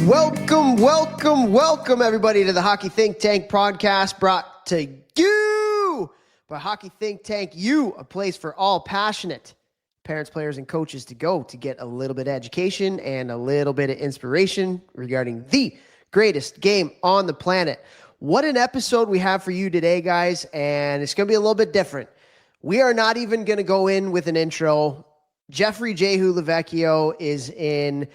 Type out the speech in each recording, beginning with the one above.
Welcome, everybody, to the Hockey Think Tank podcast, brought to you by Hockey Think Tank, a place for all passionate parents, players, and coaches to go to get a little bit of education and a little bit of inspiration regarding the greatest game on the planet. What an episode we have for you today, guys, and it's going to be a little bit different. We are not even going to go in with an intro. Jeffrey Jehu Lavecchio is in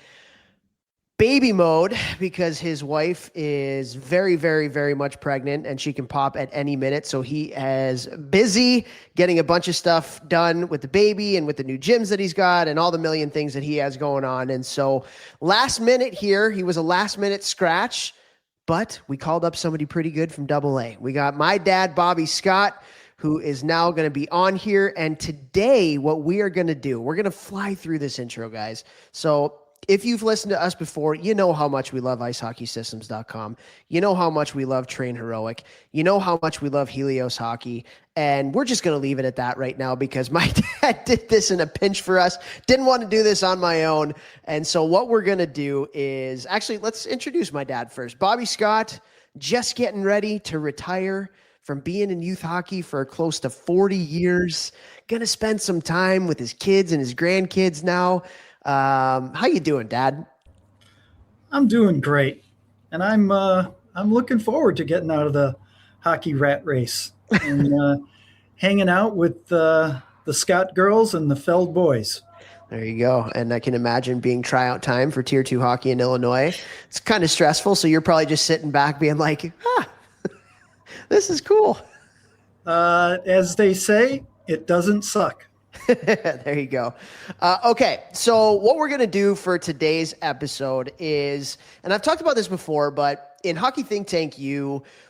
baby mode because his wife is very, very, very much pregnant and she can pop at any minute. So he is busy getting a bunch of stuff done with the baby and with the new gyms that he's got and all the million things that he has going on. And so last minute here, he was a last minute scratch, but we called up somebody pretty good from AA. We got my dad, Bobby Scott, who is now going to be on here. And today, what we are going to do, we're going to fly through this intro, guys. So if you've listened to us before, you know how much we love icehockeysystems.com. You know how much we love Train Heroic. You know how much we love Helios Hockey. And we're just going to leave it at that right now because my dad did this in a pinch for us. Didn't want to do this on my own. And so what we're going to do is, actually, let's introduce my dad first. Bobby Scott, just getting ready to retire from being in youth hockey for close to 40 years. Going to spend some time with his kids and his grandkids now. How you doing, Dad? I'm doing great, and I'm looking forward to getting out of the hockey rat race and hanging out with the Scott girls and the Feld boys. There you go. And I can imagine being tryout time for Tier 2 hockey in Illinois. It's kind of stressful, so you're probably just sitting back being like, this is cool. As they say, it doesn't suck. There you go. Okay, so what we're going to do for today's episode is, and I've talked about this before, but in Hockey Think Tank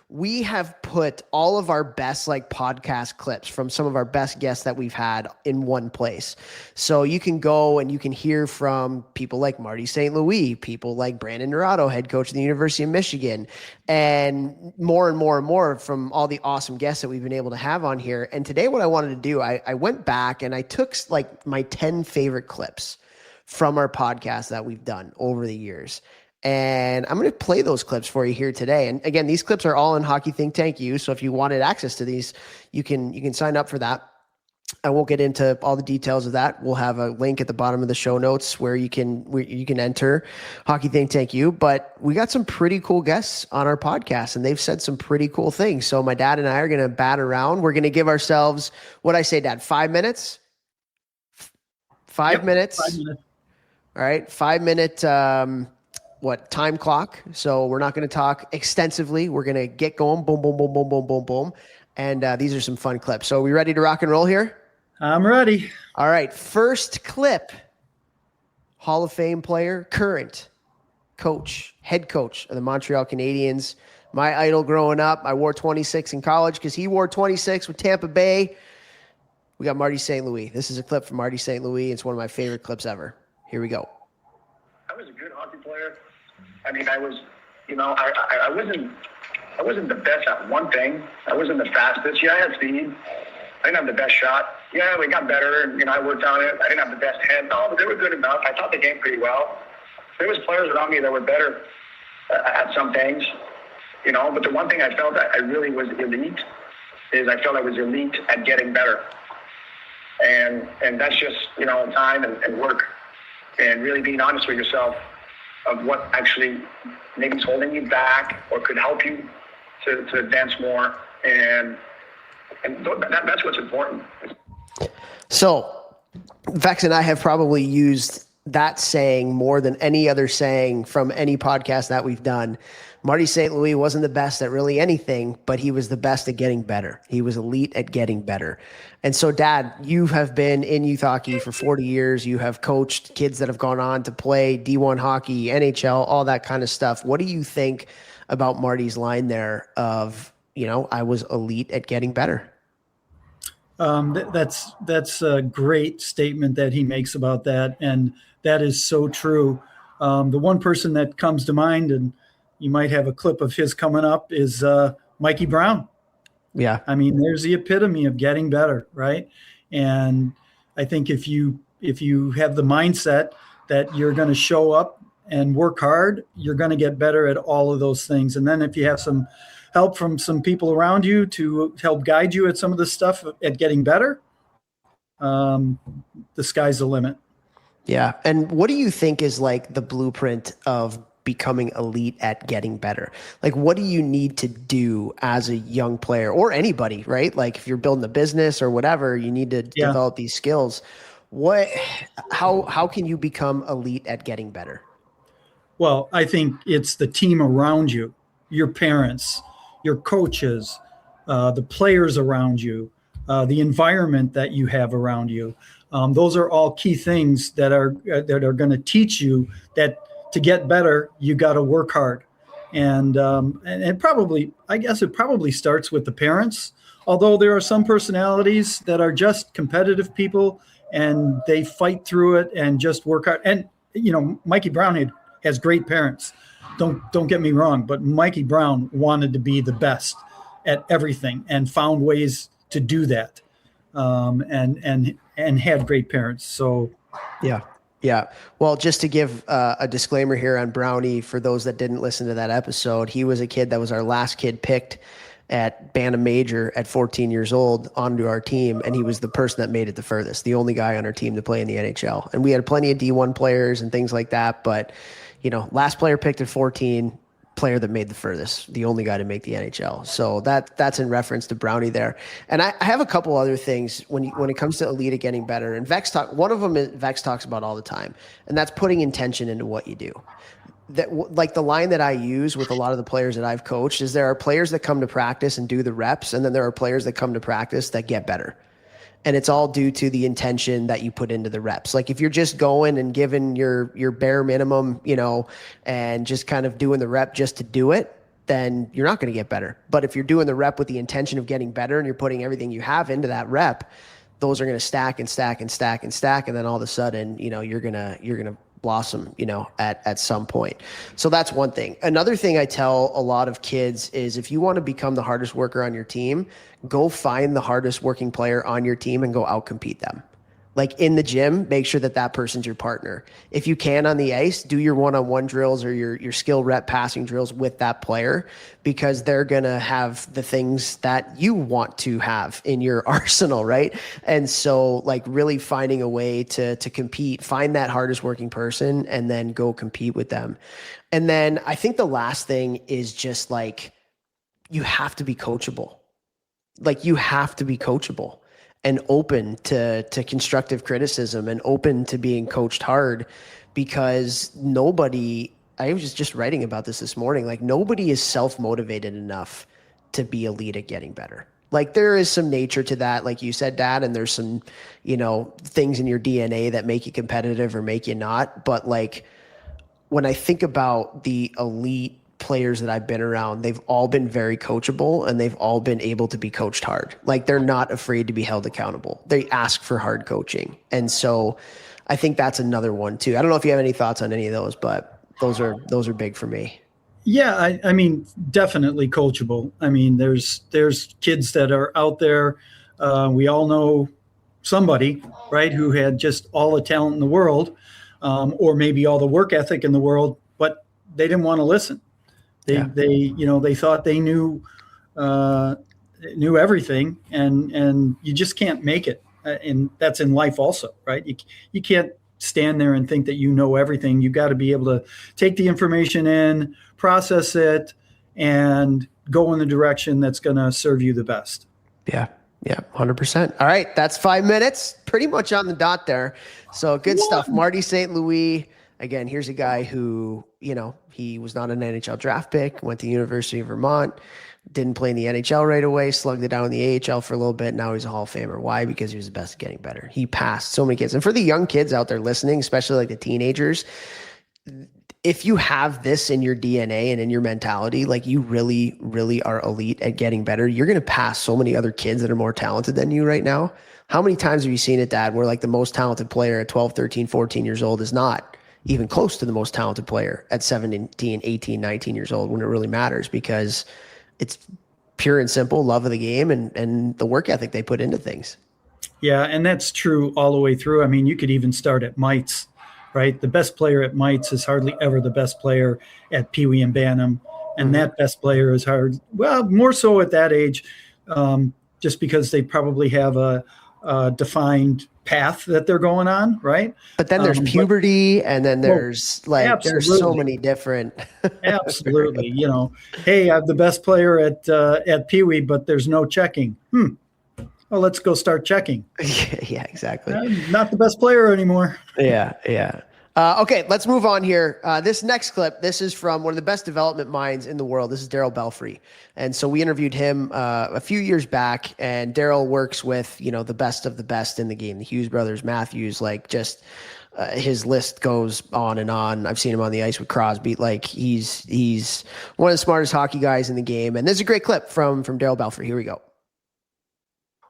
we have put all of our best podcast clips from some of our best guests that we've had in one place. So you can go and you can hear from people like Marty St. Louis, people like Brandon Naurato, head coach of the University of Michigan, and more from all the awesome guests that we've been able to have on here. And today what I wanted to do, I went back and I took my 10 favorite clips from our podcast that we've done over the years. And I'm going to play those clips for you here today. And again, these clips are all in Hockey Think Tank So if you wanted access to these, you can sign up for that. I won't get into all the details of that. We'll have a link at the bottom of the show notes where you can enter Hockey Think Tank But we got some pretty cool guests on our podcast, and they've said some pretty cool things. So my dad and I are going to bat around. We're going to give ourselves, what I say, Dad, 5 minutes? 5 minutes. 5 minutes. All right, 5 minute time clock. So we're not going to talk extensively. We're going to get going. Boom, boom, boom, boom, boom, boom, boom. And these are some fun clips. So are we ready to rock and roll here? I'm ready. All right. First clip. Hall of Fame player, current coach, head coach of the Montreal Canadiens. My idol growing up. I wore 26 in college because he wore 26 with Tampa Bay. We got Marty St. Louis. This is a clip from Marty St. Louis. It's one of my favorite clips ever. Here we go. I was a good hockey player. I mean, I was, I wasn't the best at one thing. I wasn't the fastest. Yeah, I had speed. I didn't have the best shot. Yeah, we got better, and, I worked on it. I didn't have the best head. No, but they were good enough. I taught the game pretty well. There was players around me that were better at some things, But the one thing I felt I really was elite is I felt I was elite at getting better. And that's just, time and work and really being honest with yourself of what actually maybe is holding you back or could help you to advance more. And that's what's important. So Vex and I have probably used that saying more than any other saying from any podcast that we've done. Marty St. Louis wasn't the best at really anything, but he was the best at getting better. He was elite at getting better. And so, Dad, you have been in youth hockey for 40 years. You have coached kids that have gone on to play D1 hockey, NHL, all that kind of stuff. What do you think about Marty's line there of, I was elite at getting better? That's a great statement that he makes about that. And that is so true. The one person that comes to mind, and you might have a clip of his coming up, is Mikey Brown. Yeah. I mean, there's the epitome of getting better, right? And I think if you have the mindset that you're going to show up and work hard, you're going to get better at all of those things. And then if you have some help from some people around you to help guide you at some of this stuff at getting better, the sky's the limit. Yeah. And what do you think is like the blueprint of becoming elite at getting better? Like, what do you need to do as a young player or anybody, right? Like if you're building a business or whatever, you need to develop these skills. How can you become elite at getting better? Well, I think it's the team around you, your parents, your coaches, the players around you, the environment that you have around you. Those are all key things that are going to teach you that to get better, you got to work hard. And probably, I guess it probably starts with the parents, although there are some personalities that are just competitive people and they fight through it and just work hard. And, Mikey Brown has great parents. Don't get me wrong, but Mikey Brown wanted to be the best at everything and found ways to do that. And had great parents. So, yeah. Well, just to give a disclaimer here on Brownie, for those that didn't listen to that episode, he was a kid that was our last kid picked at Bantam Major at 14 years old onto our team, and he was the person that made it the furthest, the only guy on our team to play in the NHL. And we had plenty of D1 players and things like that, but last player picked at 14, player that made the furthest, the only guy to make the NHL. So that's in reference to Brownie there. And I have a couple other things when it comes to elite at getting better. And one of them Vex talks about all the time, and that's putting intention into what you do. That, like, the line that I use with a lot of the players that I've coached is there are players that come to practice and do the reps, and then there are players that come to practice that get better. And it's all due to the intention that you put into the reps. Like if you're just going and giving your bare minimum, and just kind of doing the rep just to do it, then you're not going to get better. But if you're doing the rep with the intention of getting better and you're putting everything you have into that rep, those are going to stack and stack and stack and stack. And then all of a sudden, you're going to blossom, at some point. So that's one thing. Another thing I tell a lot of kids is if you want to become the hardest worker on your team, go find the hardest working player on your team and go outcompete them. Like in the gym, make sure that person's your partner. If you can on the ice, do your one-on-one drills or your skill rep passing drills with that player, because they're going to have the things that you want to have in your arsenal, right? And so like really finding a way to compete, find that hardest working person and then go compete with them. And then I think the last thing is just like, you have to be coachable. Like you have to be coachable and open to constructive criticism and open to being coached hard, because I was just writing about this morning, like nobody is self-motivated enough to be elite at getting better. Like there is some nature to that, like you said, Dad, and there's some, things in your DNA that make you competitive or make you not. But like when I think about the elite players that I've been around, they've all been very coachable and they've all been able to be coached hard. Like they're not afraid to be held accountable. They ask for hard coaching. And so I think that's another one too. I don't know if you have any thoughts on any of those, but those are big for me. Yeah, I mean, definitely coachable. I mean, there's kids that are out there. We all know somebody, right, who had just all the talent in the world, or maybe all the work ethic in the world, but they didn't want to listen. They thought they knew everything, and you just can't make it. And that's in life also, right? You can't stand there and think that you know everything. You got to be able to take the information in, process it, and go in the direction that's going to serve you the best. Yeah, 100%. All right, that's 5 minutes, pretty much on the dot there. So good stuff. Marty St. Louis. Again, here's a guy who, he was not an NHL draft pick, went to the University of Vermont, didn't play in the NHL right away, slugged it down in the AHL for a little bit. Now he's a Hall of Famer. Why? Because he was the best at getting better. He passed so many kids. And for the young kids out there listening, especially like the teenagers, if you have this in your DNA and in your mentality, like you really, really are elite at getting better, you're going to pass so many other kids that are more talented than you right now. How many times have you seen it, Dad, where like the most talented player at 12, 13, 14 years old is not even close to the most talented player at 17, 18, 19 years old when it really matters, because it's pure and simple love of the game and the work ethic they put into things. Yeah, and that's true all the way through. I mean, you could even start at mites, right? The best player at mites is hardly ever the best player at Pee Wee and Bantam. And that best player is more so at that age, just because they probably have a defined path that they're going on, right? But then there's puberty, and then there's there's so many different. Absolutely. You know, hey, I'm the best player at Pee Wee, but there's no checking. Well, let's go start checking. Yeah, exactly. I'm not the best player anymore. Yeah. Okay, let's move on here. This next clip, this is from one of the best development minds in the world. This is Daryl Belfry. And so we interviewed him a few years back, and Daryl works with, the best of the best in the game, the Hughes brothers, Matthews, his list goes on and on. I've seen him on the ice with Crosby. He's one of the smartest hockey guys in the game. And this is a great clip from Daryl Belfry. Here we go.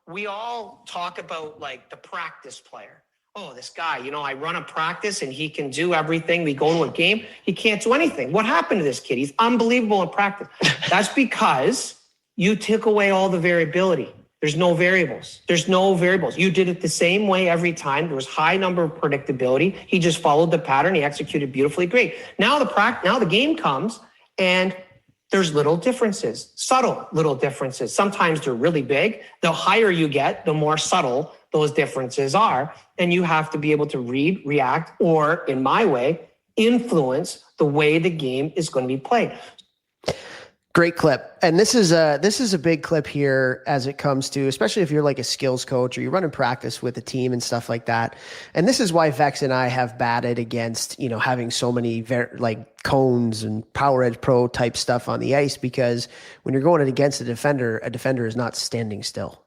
We all talk about the practice player. Oh, this guy, I run a practice and he can do everything. We go to a game, he can't do anything. What happened to this kid? He's unbelievable in practice. That's because you took away all the variability. There's no variables. You did it the same way every time. There was high number of predictability. He just followed the pattern. He executed beautifully. Great. Now the game comes and there's little differences, subtle little differences. Sometimes they're really big. The higher you get, the more subtle those differences are. And you have to be able to read, react, or in my way, influence the way the game is going to be played. Great clip. And this is a big clip here as it comes to, especially if you're a skills coach or you're running practice with a team and stuff like that. And this is why Vex and I have batted against, having so many cones and Power Edge Pro type stuff on the ice, because when you're going against a defender is not standing still.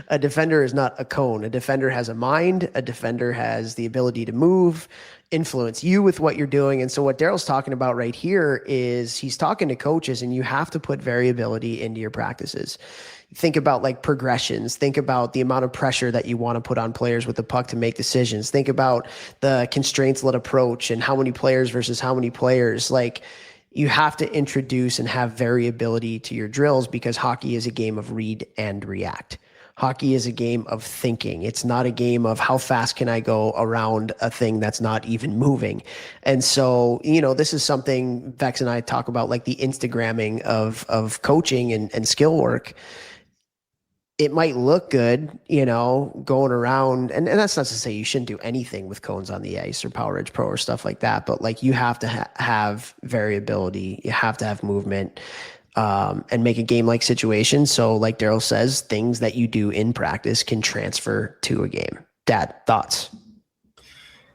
A defender is not a cone. A defender has a mind. A defender has the ability to move, influence you with what you're doing. And so what Daryl's talking about right here is he's talking to coaches, and you have to put variability into your practices. Think about progressions. Think about the amount of pressure that you want to put on players with the puck to make decisions. Think about the constraints-led approach and how many players versus how many players. You have to introduce and have variability to your drills, because hockey is a game of read and react. Hockey is a game of thinking. It's not a game of how fast can I go around a thing that's not even moving. And so, this is something Vex and I talk about, the Instagramming of coaching and skill work. It might look good, going around, and that's not to say you shouldn't do anything with cones on the ice or Power Edge Pro or stuff like that, but you have to have variability. You have to have movement. And make a game-like situation. So like Daryl says, things that you do in practice can transfer to a game. Dad, thoughts?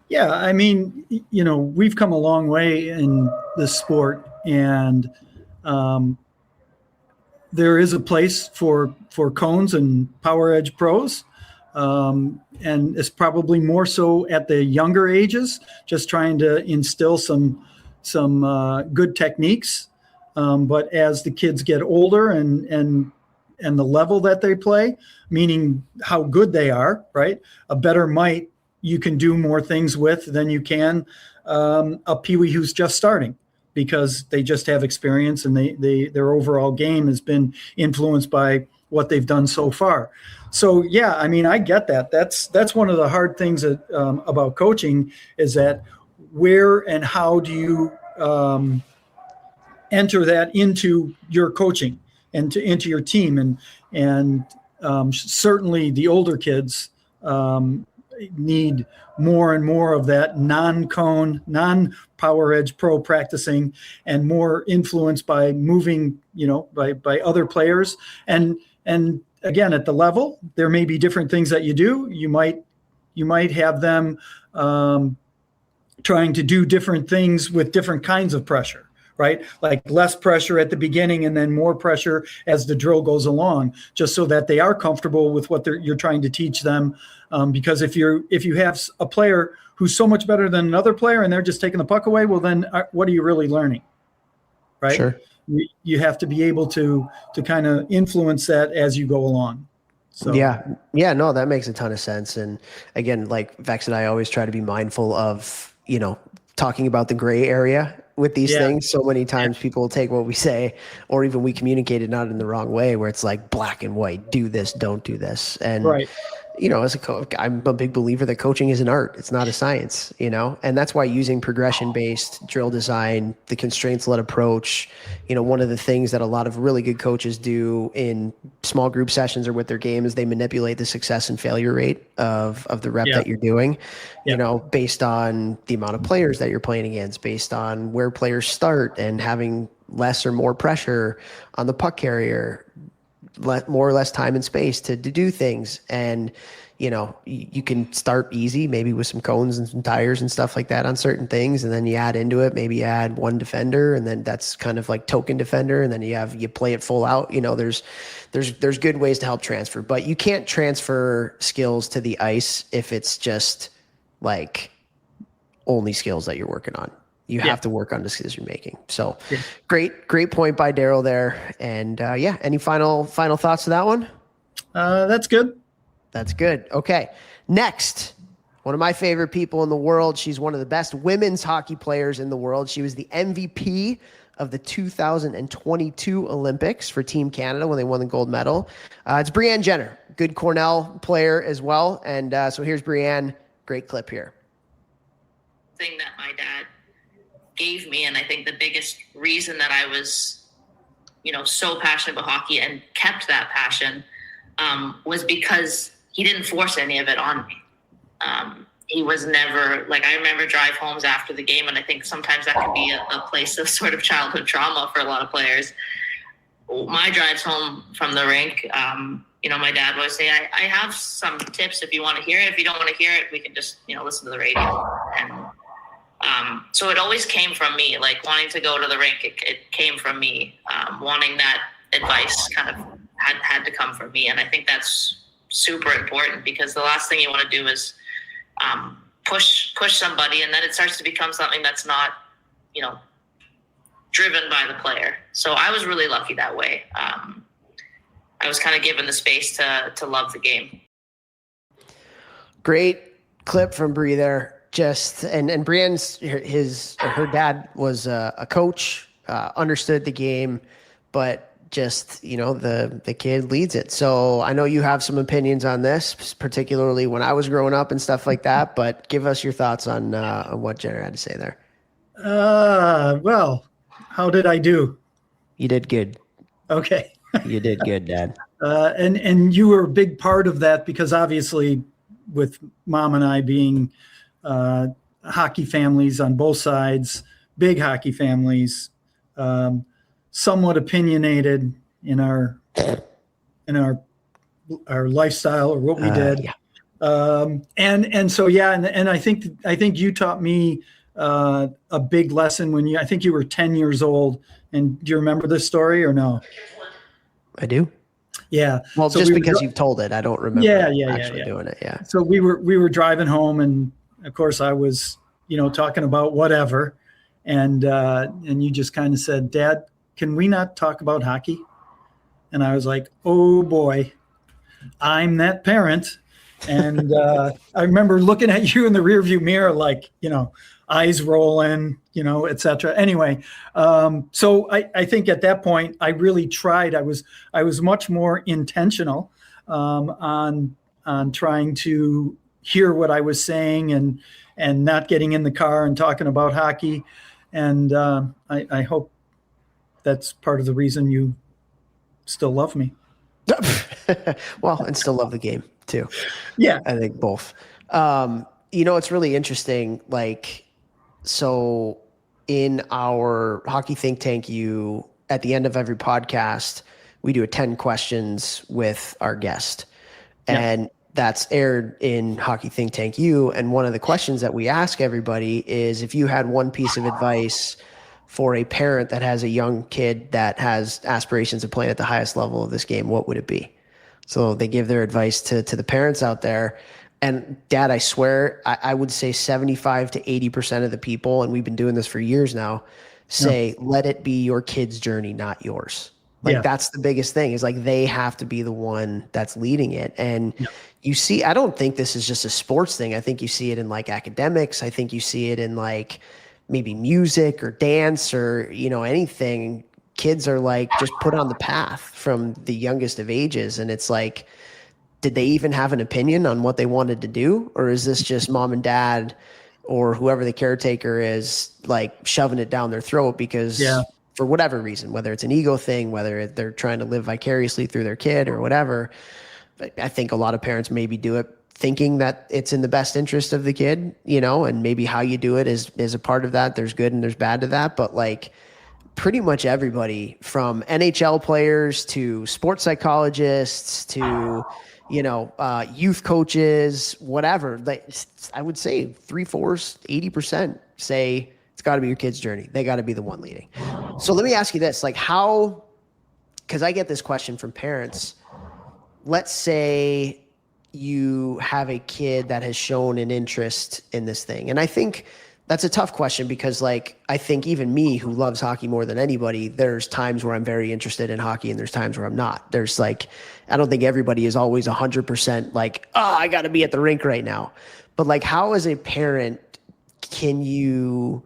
Yeah, I mean, we've come a long way in this sport, and there is a place for cones and Power Edge Pros. And it's probably more so at the younger ages, just trying to instill some good techniques. But as the kids get older and the level that they play, meaning how good they are, right? A better mite you can do more things with than you can a peewee who's just starting, because they just have experience and their overall game has been influenced by what they've done so far. So yeah, I mean, I get that. That's one of the hard things about coaching, is that where and how do you enter that into your coaching and into your team. And certainly the older kids need more and more of that non-cone, non-Power Edge Pro practicing, and more influenced by moving, by other players. And again, at the level, there may be different things that you do. You might have them trying to do different things with different kinds of pressure. Right? Like less pressure at the beginning and then more pressure as the drill goes along, just so that they are comfortable with what you're trying to teach them. Because if you have a player who's so much better than another player and they're just taking the puck away, well, then what are you really learning? Right? Sure. You have to be able to kind of influence that as you go along. So. Yeah, no, that makes a ton of sense. And again, like Vex and I always try to be mindful of, talking about the gray area with these things. So many times people will take what we say, or even we communicate it not in the wrong way, where it's like black and white, do this, don't do this. And, right. as a coach, I'm a big believer that coaching is an art. It's not a science, and that's why using progression-based drill design, the constraints-led approach, one of the things that a lot of really good coaches do in small group sessions or with their game is they manipulate the success and failure rate of the rep that you're doing, based on the amount of players that you're playing against, based on where players start and having less or more pressure on the puck carrier, more or less time and space to do things. And, you can start easy, maybe with some cones and some tires and stuff like that on certain things. And then you add into it, maybe add one defender, and then that's kind of like token defender. And then you play it full out. There's good ways to help transfer, but you can't transfer skills to the ice if it's just like only skills that you're working on. You have to work on decision making. So great point by Daryl there. And any final thoughts to that one? That's good. That's good. Okay. Next, one of my favorite people in the world. She's one of the best women's hockey players in the world. She was the MVP of the 2022 Olympics for Team Canada when they won the gold medal. It's Brianne Jenner, good Cornell player as well. And so here's Brianne. Great clip here. Thing that my dad gave me, and I think the biggest reason that I was, so passionate about hockey and kept that passion was because he didn't force any of it on me. He was never I remember drive homes after the game, and I think sometimes that can be a place of sort of childhood trauma for a lot of players. My drives home from the rink, my dad would say, I have some tips if you want to hear it. If you don't want to hear it, we can just, listen to the radio. And so it always came from me, wanting to go to the rink. It came from me. Wanting that advice kind of had to come from me. And I think that's super important, because the last thing you want to do is push somebody, and then it starts to become something that's not, driven by the player. So I was really lucky that way. I was kind of given the space to love the game. Great clip from Bree there. And Brienne's, her dad was a coach, understood the game, but just, the kid leads it. So I know you have some opinions on this, particularly when I was growing up and stuff like that, but give us your thoughts on what Jenner had to say there. Well, how did I do? You did good. Okay. You did good, Dad. And you were a big part of that, because obviously with Mom and I being hockey families on both sides, big hockey families, somewhat opinionated in our lifestyle or what we did. And so, and I think you taught me a big lesson I think you were 10 years old. And do you remember this story or no? I do. Yeah. Well, so just because you've told it, I don't remember actually doing it. Yeah. So we were driving home, and of course I was, talking about whatever. And you just kind of said, Dad, can we not talk about hockey? And I was like, oh boy, I'm that parent. And I remember looking at you in the rearview mirror, eyes rolling, et cetera. Anyway, so I think at that point I really tried. I was much more intentional on trying to hear what I was saying and not getting in the car and talking about hockey. And I hope that's part of the reason you still love me. Well, and still love the game too. Yeah. I think both. It's really interesting. So in our hockey think tank, at the end of every podcast, we do a 10 questions with our guest, and that's aired in Hockey Think Tank U. And one of the questions that we ask everybody is, if you had one piece of advice for a parent that has a young kid that has aspirations of playing at the highest level of this game, what would it be? So they give their advice to the parents out there. And Dad, I swear, I would say 75 to 80% of the people, and we've been doing this for years now, say, let it be your kid's journey, not yours. That's the biggest thing, is they have to be the one that's leading it. And you see, I don't think this is just a sports thing. I think you see it in academics. I think you see it in maybe music or dance or, anything. Kids are just put on the path from the youngest of ages. And it's did they even have an opinion on what they wanted to do? Or is this just mom and dad or whoever the caretaker is, like, shoving it down their throat because for whatever reason, whether it's an ego thing, whether they're trying to live vicariously through their kid or whatever. But I think a lot of parents maybe do it thinking that it's in the best interest of the kid, and maybe how you do it is a part of that. There's good and there's bad to that. But like pretty much everybody from NHL players to sports psychologists to, youth coaches, whatever, I would say 3/4, 80% say it's got to be your kid's journey. They got to be the one leading. So let me ask you this, like because I get this question from parents. Let's say you have a kid that has shown an interest in this thing. And I think that's a tough question because, like, I think even me, who loves hockey more than anybody, there's times where I'm very interested in hockey and there's times where I'm not. There's like, I don't think everybody is always 100% like, I got to be at the rink right now. But like, how as a parent can you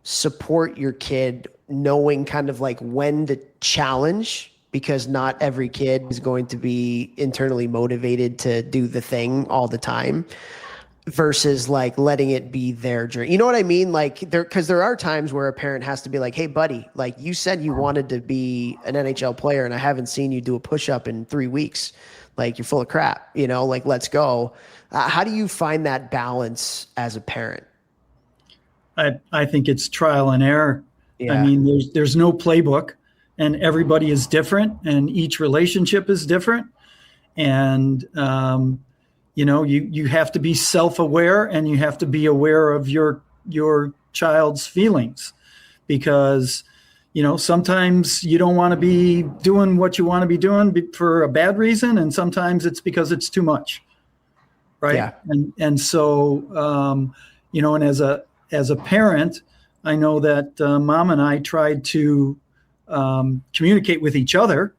support your kid knowing kind of like when to challenge? Because not every kid is going to be internally motivated to do the thing all the time versus like letting it be their journey. You know what I mean? Like because there are times where a parent has to be like, hey buddy, like you said you wanted to be an NHL player and I haven't seen you do a push-up in 3 weeks. Like you're full of crap, like let's go. How do you find that balance as a parent? I think it's trial and error. Yeah. I mean, there's no playbook. And everybody is different, and each relationship is different. And, you have to be self-aware and you have to be aware of your child's feelings because, sometimes you don't want to be doing what you want to be doing for a bad reason. And sometimes it's because it's too much. Right. Yeah. And so, and as a parent, I know that mom and I tried to communicate with each other,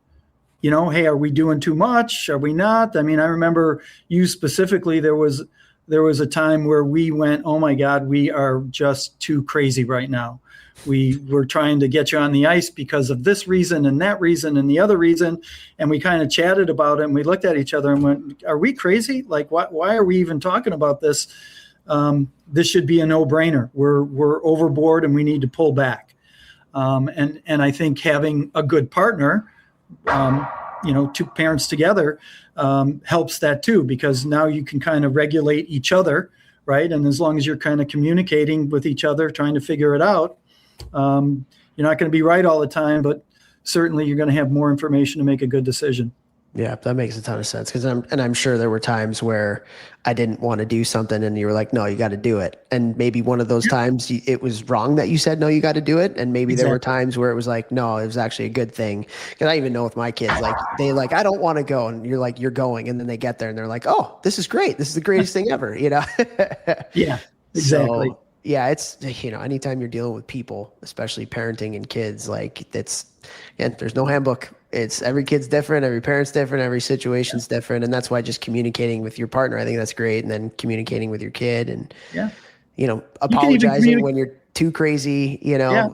hey, are we doing too much? Are we not? I mean, I remember you specifically, there was a time where we went, oh my God, we are just too crazy right now. We were trying to get you on the ice because of this reason and that reason and the other reason. And we kind of chatted about it and we looked at each other and went, are we crazy? Like, why are we even talking about this? This should be a no-brainer. We're overboard and we need to pull back. And I think having a good partner, two parents together, helps that too, because now you can kind of regulate each other, right? And as long as you're kind of communicating with each other, trying to figure it out, you're not going to be right all the time, but certainly you're going to have more information to make a good decision. Yeah, that makes a ton of sense. I'm sure there were times where I didn't want to do something and you were like, no, you got to do it. And maybe one of those times it was wrong that you said, no, you got to do it. And maybe there were times where it was like, no, it was actually a good thing. Cause I even know with my kids, like I don't want to go. And you're like, you're going. And then they get there and they're like, oh, this is great. This is the greatest thing ever, Yeah, exactly. So, yeah, it's, anytime you're dealing with people, especially parenting and kids, like there's no handbook. It's every kid's different, every parent's different, every situation's different. And that's why just communicating with your partner, I think that's great. And then communicating with your kid and, apologizing when you're too crazy, Yeah.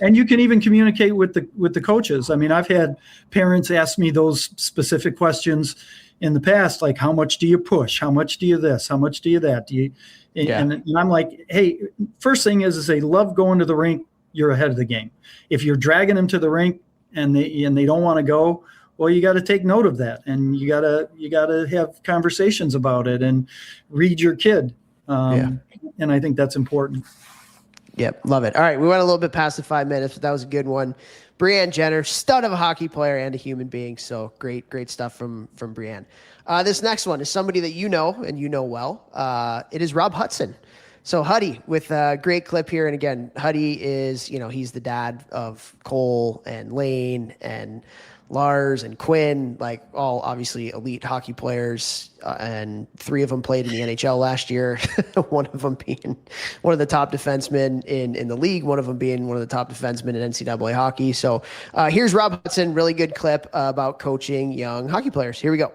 And you can even communicate with the coaches. I mean, I've had parents ask me those specific questions in the past, like how much do you push? How much do you this? How much do you that? And I'm like, hey, first thing is they love going to the rink. You're ahead of the game. If you're dragging them to the rink and they don't want to go, well, you got to take note of that. And you got to have conversations about it and read your kid. And I think that's important. Yep. Love it. All right. We went a little bit past the 5 minutes, but that was a good one. Brianne Jenner, stud of a hockey player and a human being. So great stuff from Brianne. This next one is somebody that you know and you know well. It is Rob Hudson. So Huddy with a great clip here. And again, Huddy is, he's the dad of Cole and Lane and Lars and Quinn, like all obviously elite hockey players. And 3 of them played in the NHL last year. One of them being one of the top defensemen in the league. One of them being one of the top defensemen in NCAA hockey. So here's Rob Hudson, really good clip about coaching young hockey players. Here we go.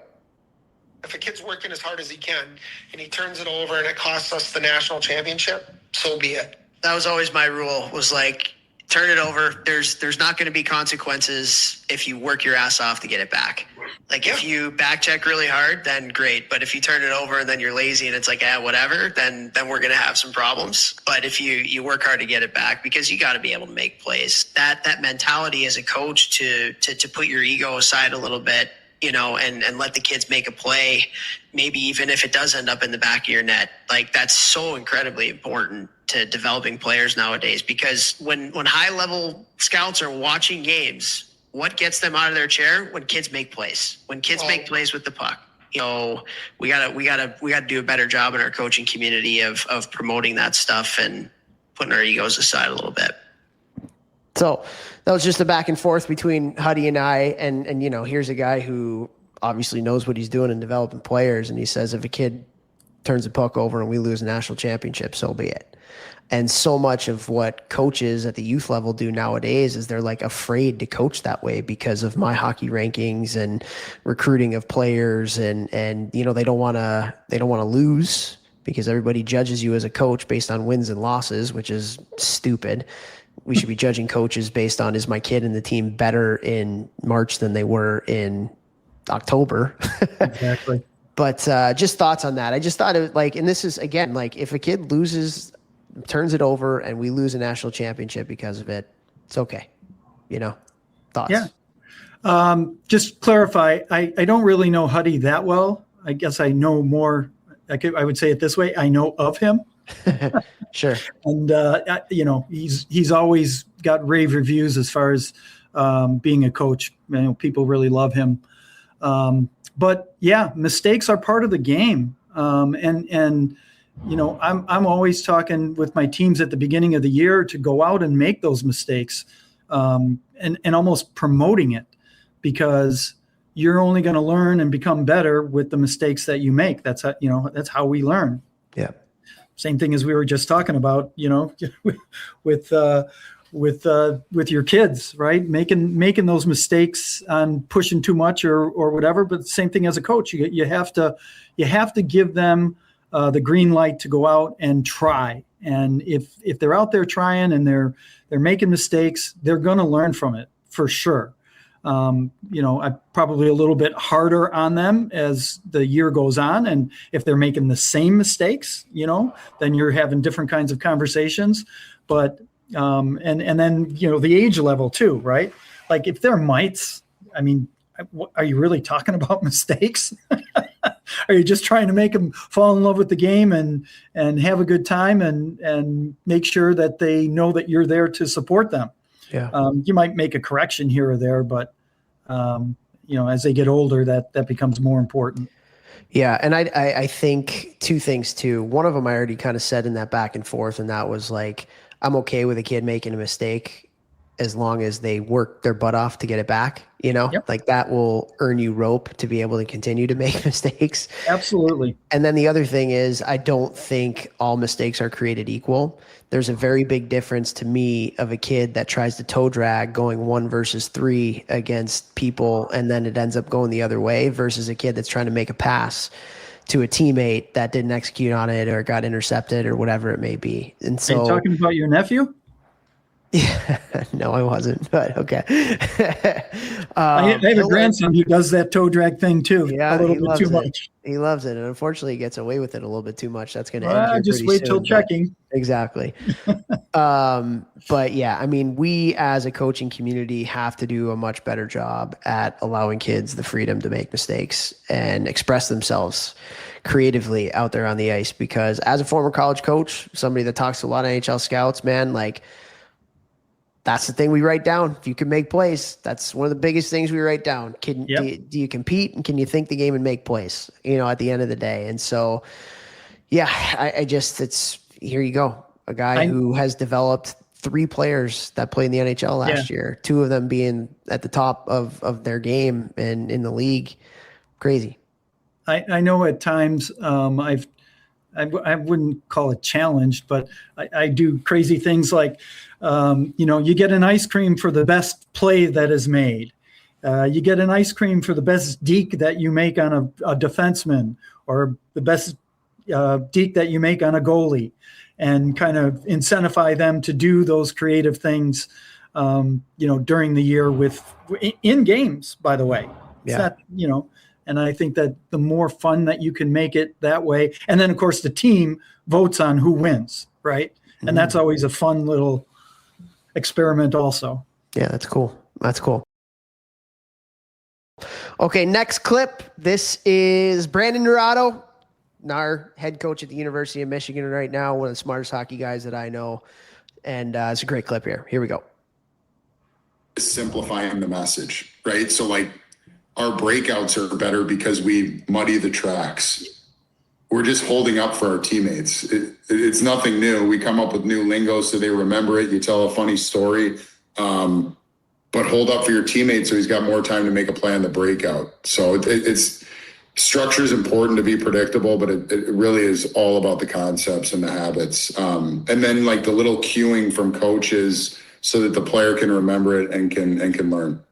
If a kid's working as hard as he can and he turns it over and it costs us the national championship, so be it. That was always my rule, was like, turn it over. There's not going to be consequences if you work your ass off to get it back. Like if you back check really hard, then great. But if you turn it over and then you're lazy and it's like, whatever, then we're going to have some problems. But if you work hard to get it back, because you got to be able to make plays, that mentality as a coach to put your ego aside a little bit, and let the kids make a play, maybe even if it does end up in the back of your net, like that's so incredibly important to developing players nowadays. Because when high level scouts are watching games, what gets them out of their chair? When kids make plays, make plays with the puck. We gotta do a better job in our coaching community of promoting that stuff and putting our egos aside a little bit. So that was just a back and forth between Huddy and I, and here's a guy who obviously knows what he's doing in developing players, and he says if a kid turns the puck over and we lose a national championship, so be it. And so much of what coaches at the youth level do nowadays is they're like afraid to coach that way because of my hockey rankings and recruiting of players, and they don't want to lose because everybody judges you as a coach based on wins and losses, which is stupid. We should be judging coaches based on, is my kid and the team better in March than they were in October? Exactly. But just thoughts on that. I just thought and this is again, like if a kid turns it over and we lose a national championship because of it, it's okay. Thoughts? Yeah. Just clarify. I don't really know Huddy that well. I guess I know more. I would say it this way. I know of him. Sure. And, he's always got rave reviews as far as being a coach. People really love him. But yeah, mistakes are part of the game. I'm always talking with my teams at the beginning of the year to go out and make those mistakes, and almost promoting it, because you're only going to learn and become better with the mistakes that you make. That's how we learn. Yeah. Same thing as we were just talking about, with your kids, right? Making those mistakes on pushing too much or whatever. But the same thing as a coach, you have to give them the green light to go out and try. And if they're out there trying and they're making mistakes, they're going to learn from it for sure. I'm probably a little bit harder on them as the year goes on. And if they're making the same mistakes, then you're having different kinds of conversations. But, and then, the age level too, right? Like if they're mites, I mean, are you really talking about mistakes? Are you just trying to make them fall in love with the game and have a good time and make sure that they know that you're there to support them? Yeah. You might make a correction here or there, but as they get older, that becomes more important. Yeah. And I think two things too. One of them I already kind of said in that back and forth, and that was like, I'm okay with a kid making a mistake as long as they work their butt off to get it back, Yep. Like that will earn you rope to be able to continue to make mistakes. Absolutely. And then the other thing is, I don't think all mistakes are created equal. There's a very big difference to me of a kid that tries to toe drag going 1 versus 3 against people, and then it ends up going the other way, versus a kid that's trying to make a pass to a teammate that didn't execute on it or got intercepted or whatever it may be. And so, are you talking about your nephew? Yeah, no, I wasn't, but okay. I have a grandson who does that toe drag thing too. Yeah, a little bit too much. He loves it, and unfortunately, he gets away with it a little bit too much. That's going to end here just pretty wait soon, till checking. Exactly. But yeah, I mean, we as a coaching community have to do a much better job at allowing kids the freedom to make mistakes and express themselves creatively out there on the ice. Because as a former college coach, somebody that talks to a lot of NHL scouts, man, like, that's the thing we write down. If you can make plays, that's one of the biggest things we write down. Do you compete, and can you think the game and make plays, at the end of the day? And so, yeah, it's here you go. A guy who has developed 3 players that played in the NHL last year, 2 of them being at the top of their game and in the league. Crazy. I know at times I wouldn't call it challenged, but I do crazy things like, you get an ice cream for the best play that is made. You get an ice cream for the best deke that you make on a defenseman, or the best deke that you make on a goalie, and kind of incentivize them to do those creative things, during the year in games, by the way. It's not, and I think that the more fun that you can make it that way. And then of course the team votes on who wins. Right. Mm-hmm. And that's always a fun little experiment also. Yeah, that's cool. That's cool. Okay, next clip. This is Brandon Naurato, our head coach at the University of Michigan right now, one of the smartest hockey guys that I know. And it's a great clip here. Here we go. Simplifying the message, right? So like our breakouts are better because we muddy the tracks. We're just holding up for our teammates. It's nothing new. We come up with new lingo so they remember it. You tell a funny story. But hold up for your teammates so he's got more time to make a play on the breakout. So it's structure is important to be predictable, but it really is all about the concepts and the habits. And then like the little cueing from coaches so that the player can remember it and can learn.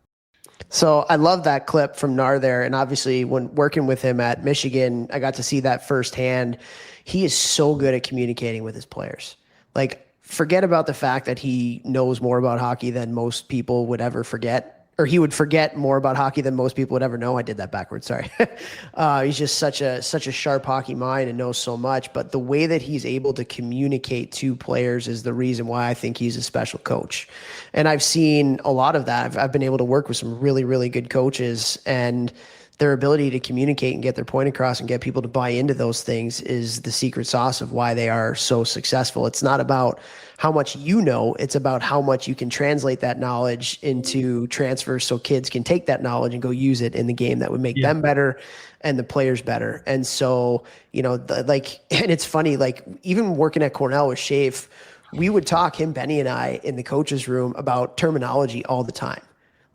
So I love that clip from Nar there. And obviously when working with him at Michigan, I got to see that firsthand. He is so good at communicating with his players. Like, forget about the fact that he knows more about hockey than most people would ever forget, or he would forget more about hockey than most people would ever know. I did that backwards. Sorry. He's just such a sharp hockey mind and knows so much, but the way that he's able to communicate to players is the reason why I think he's a special coach. And I've seen a lot of that. I've been able to work with some really, really good coaches, and their ability to communicate and get their point across and get people to buy into those things is the secret sauce of why they are so successful. It's not about how much you know, it's about how much you can translate that knowledge into transfers so kids can take that knowledge and go use it in the game that would make them better and the players better. And so, and it's funny, like even working at Cornell with Shafe, we would talk, him, Benny, and I in the coach's room about terminology all the time.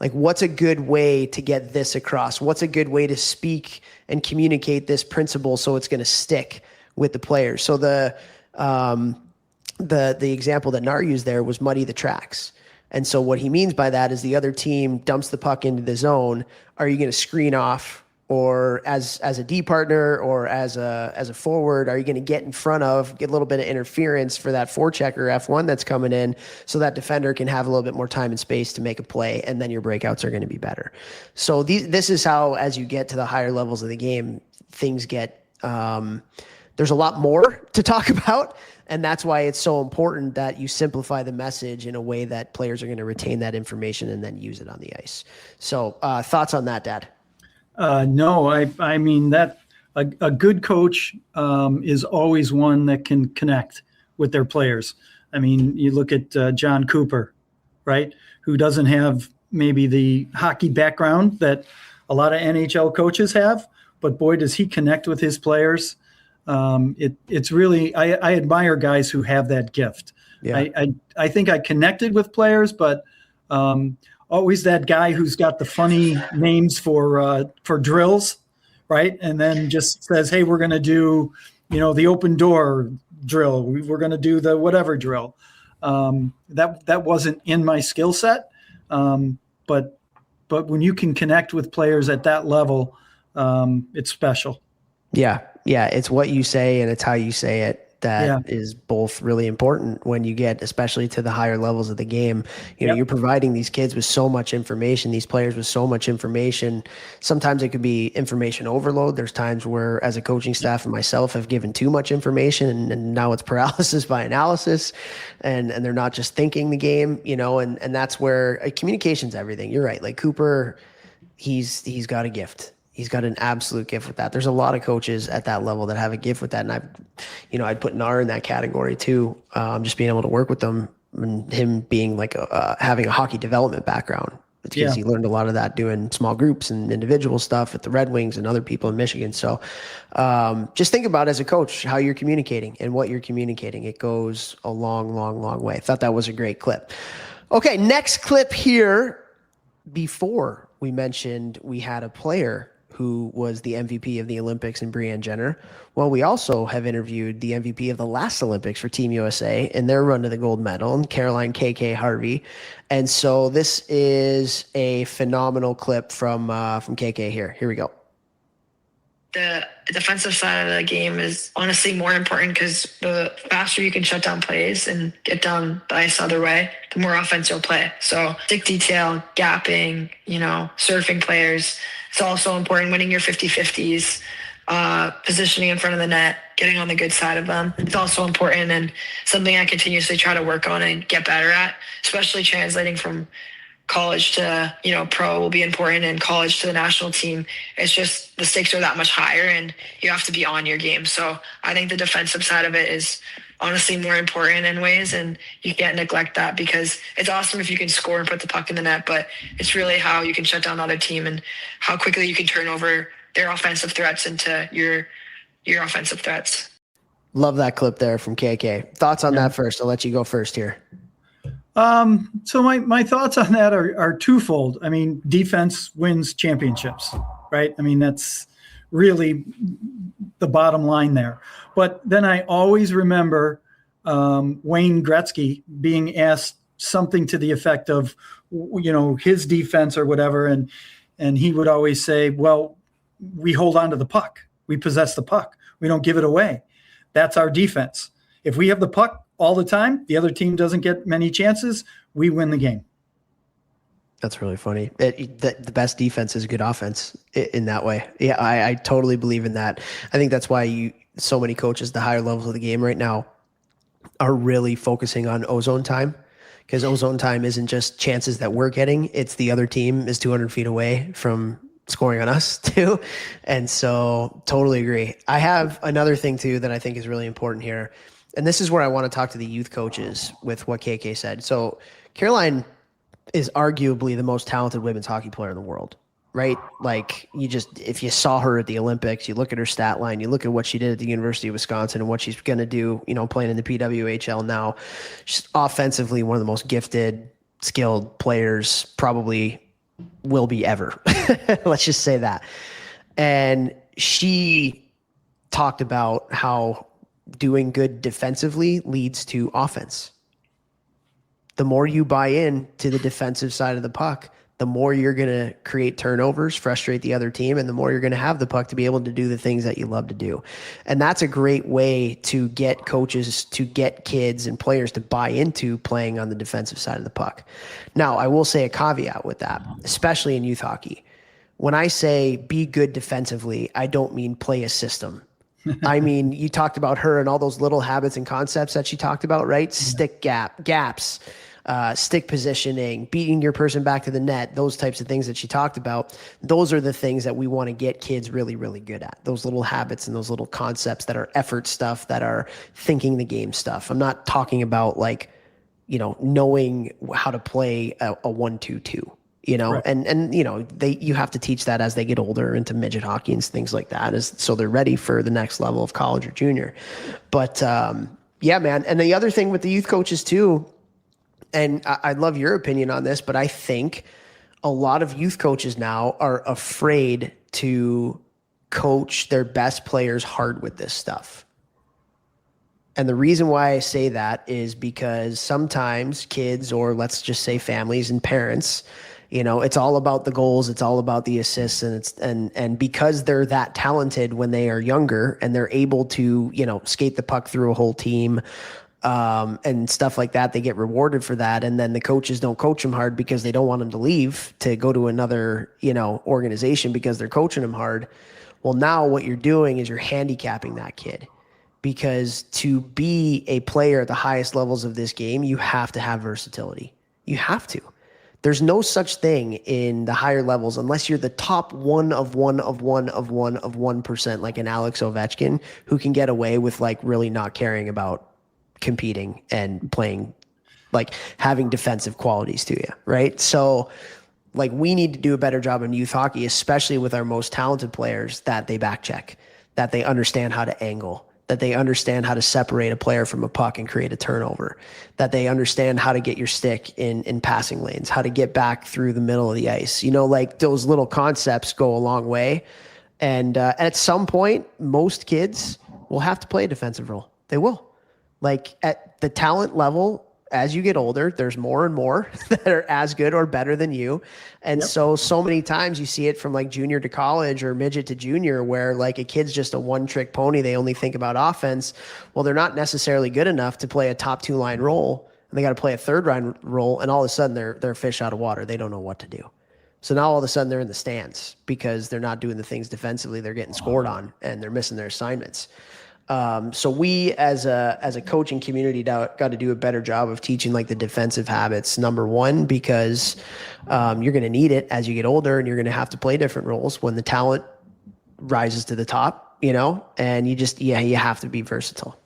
Like, what's a good way to get this across? What's a good way to speak and communicate this principle so it's going to stick with the players? So the example that Nar used there was muddy the tracks. And so what he means by that is the other team dumps the puck into the zone. Are you going to screen off, or as a D partner or as a forward, are you going to get in front of, get a little bit of interference for that forecheck or F1 that's coming in so that defender can have a little bit more time and space to make a play, and then your breakouts are going to be better. So this is how, as you get to the higher levels of the game, things get, there's a lot more to talk about. And that's why it's so important that you simplify the message in a way that players are going to retain that information and then use it on the ice. So thoughts on that, Dad? No, I mean that a good coach is always one that can connect with their players. I mean, you look at John Cooper, right, who doesn't have maybe the hockey background that a lot of NHL coaches have, but boy, does he connect with his players. It's really, I admire guys who have that gift. Yeah. I think I connected with players, but always that guy who's got the funny names for drills, right? And then just says, hey, we're going to do, the open door drill. We're going to do the whatever drill. That wasn't in my skill set. But when you can connect with players at that level, it's special. Yeah. Yeah. It's what you say and it's how you say it. That is both really important when you get, especially to the higher levels of the game. You're providing these kids with so much information, these players with so much information. Sometimes it could be information overload. There's times where, as a coaching staff and myself, have given too much information, and now it's paralysis by analysis, and they're not just thinking the game, and that's where communication's everything. You're right. Like Cooper, he's got a gift. He's got an absolute gift with that. There's a lot of coaches at that level that have a gift with that. And I'd put Nar in that category too. Just being able to work with them, and him being like having a hockey development background, because he learned a lot of that doing small groups and individual stuff with the Red Wings and other people in Michigan. So just think about, as a coach, how you're communicating and what you're communicating. It goes a long, long, long way. I thought that was a great clip. Okay. Next clip here. Before we mentioned we had a player who was the MVP of the Olympics in Brianne Jenner. Well, we also have interviewed the MVP of the last Olympics for Team USA in their run to the gold medal, and Caroline KK Harvey. And so this is a phenomenal clip from KK here. Here we go. the defensive side of the game is honestly more important because the faster you can shut down plays and get down the ice the other way, the more offense you'll play. So stick detail, gapping, surfing players. It's also important winning your 50-50s, positioning in front of the net, getting on the good side of them. It's also important and something I continuously try to work on and get better at, especially translating from college to, pro will be important, and college to the national team. It's just the stakes are that much higher and you have to be on your game. So I think the defensive side of it is honestly more important in ways, and you can't neglect that because it's awesome if you can score and put the puck in the net, but it's really how you can shut down the other team and how quickly you can turn over their offensive threats into your offensive threats. Love that clip there from KK. Thoughts on that first? I'll let you go first here. So my thoughts on that are twofold. I mean, defense wins championships, right? I mean, that's really the bottom line there. But then I always remember Wayne Gretzky being asked something to the effect of, his defense or whatever. And he would always say, well, we hold on to the puck. We possess the puck. We don't give it away. That's our defense. If we have the puck all the time, the other team doesn't get many chances, we win the game. That's really funny. The best defense is good offense in that way. Yeah, I totally believe in that. I think that's why so many coaches, the higher levels of the game right now, are really focusing on ozone time, because ozone time isn't just chances that we're getting. It's the other team is 200 feet away from scoring on us too. And so totally agree. I have another thing too that I think is really important here. And this is where I want to talk to the youth coaches with what KK said. So Caroline is arguably the most talented women's hockey player in the world, right? Like if you saw her at the Olympics, you look at her stat line, you look at what she did at the University of Wisconsin and what she's going to do, playing in the PWHL now. She's offensively one of the most gifted, skilled players probably will be ever. Let's just say that. And she talked about how doing good defensively leads to offense. The more you buy in to the defensive side of the puck, the more you're going to create turnovers, frustrate the other team, and the more you're going to have the puck to be able to do the things that you love to do. And that's a great way to get coaches, to get kids and players to buy into playing on the defensive side of the puck. Now, I will say a caveat with that, especially in youth hockey. When I say be good defensively, I don't mean play a system. I mean, you talked about her and all those little habits and concepts that she talked about, right? Stick gaps, stick positioning, beating your person back to the net, those types of things that she talked about. Those are the things that we want to get kids really, really good at. Those little habits and those little concepts that are effort stuff, that are thinking the game stuff. I'm not talking about knowing how to play a 1-2-2. Right. And you have to teach that as they get older into midget hockey and things like that, so they're ready for the next level of college or junior. But yeah, man. And the other thing with the youth coaches too, and I'd love your opinion on this, but I think a lot of youth coaches now are afraid to coach their best players hard with this stuff. And the reason why I say that is because sometimes kids, or let's just say families and parents, it's all about the goals, it's all about the assists, and because they're that talented when they are younger and they're able to, skate the puck through a whole team, and stuff like that, they get rewarded for that. And then the coaches don't coach them hard because they don't want them to leave to go to another, organization because they're coaching them hard. Well, now what you're doing is you're handicapping that kid, because to be a player at the highest levels of this game, you have to have versatility. You have to. There's no such thing in the higher levels unless you're the top 1% like an Alex Ovechkin, who can get away with really not caring about competing and playing, having defensive qualities to you, right? So we need to do a better job in youth hockey, especially with our most talented players, that they back check, that they understand how to angle, that they understand how to separate a player from a puck and create a turnover, that they understand how to get your stick in passing lanes, how to get back through the middle of the ice. Those little concepts go a long way. And at some point, most kids will have to play a defensive role. They will. At the talent level as you get older, there's more and more that are as good or better than you. And so many times you see it from like junior to college or midget to junior, where like a kid's just a one trick pony. They only think about offense. Well, they're not necessarily good enough to play a top 2 line role, and they got to play a third line role. And all of a sudden they're fish out of water. They don't know what to do. So now all of a sudden they're in the stands because they're not doing the things defensively. They're getting scored on and they're missing their assignments. So we as a coaching community got to do a better job of teaching like the defensive habits, number one, because you're going to need it as you get older, and you're going to have to play different roles when the talent rises to the top, and you have to be versatile.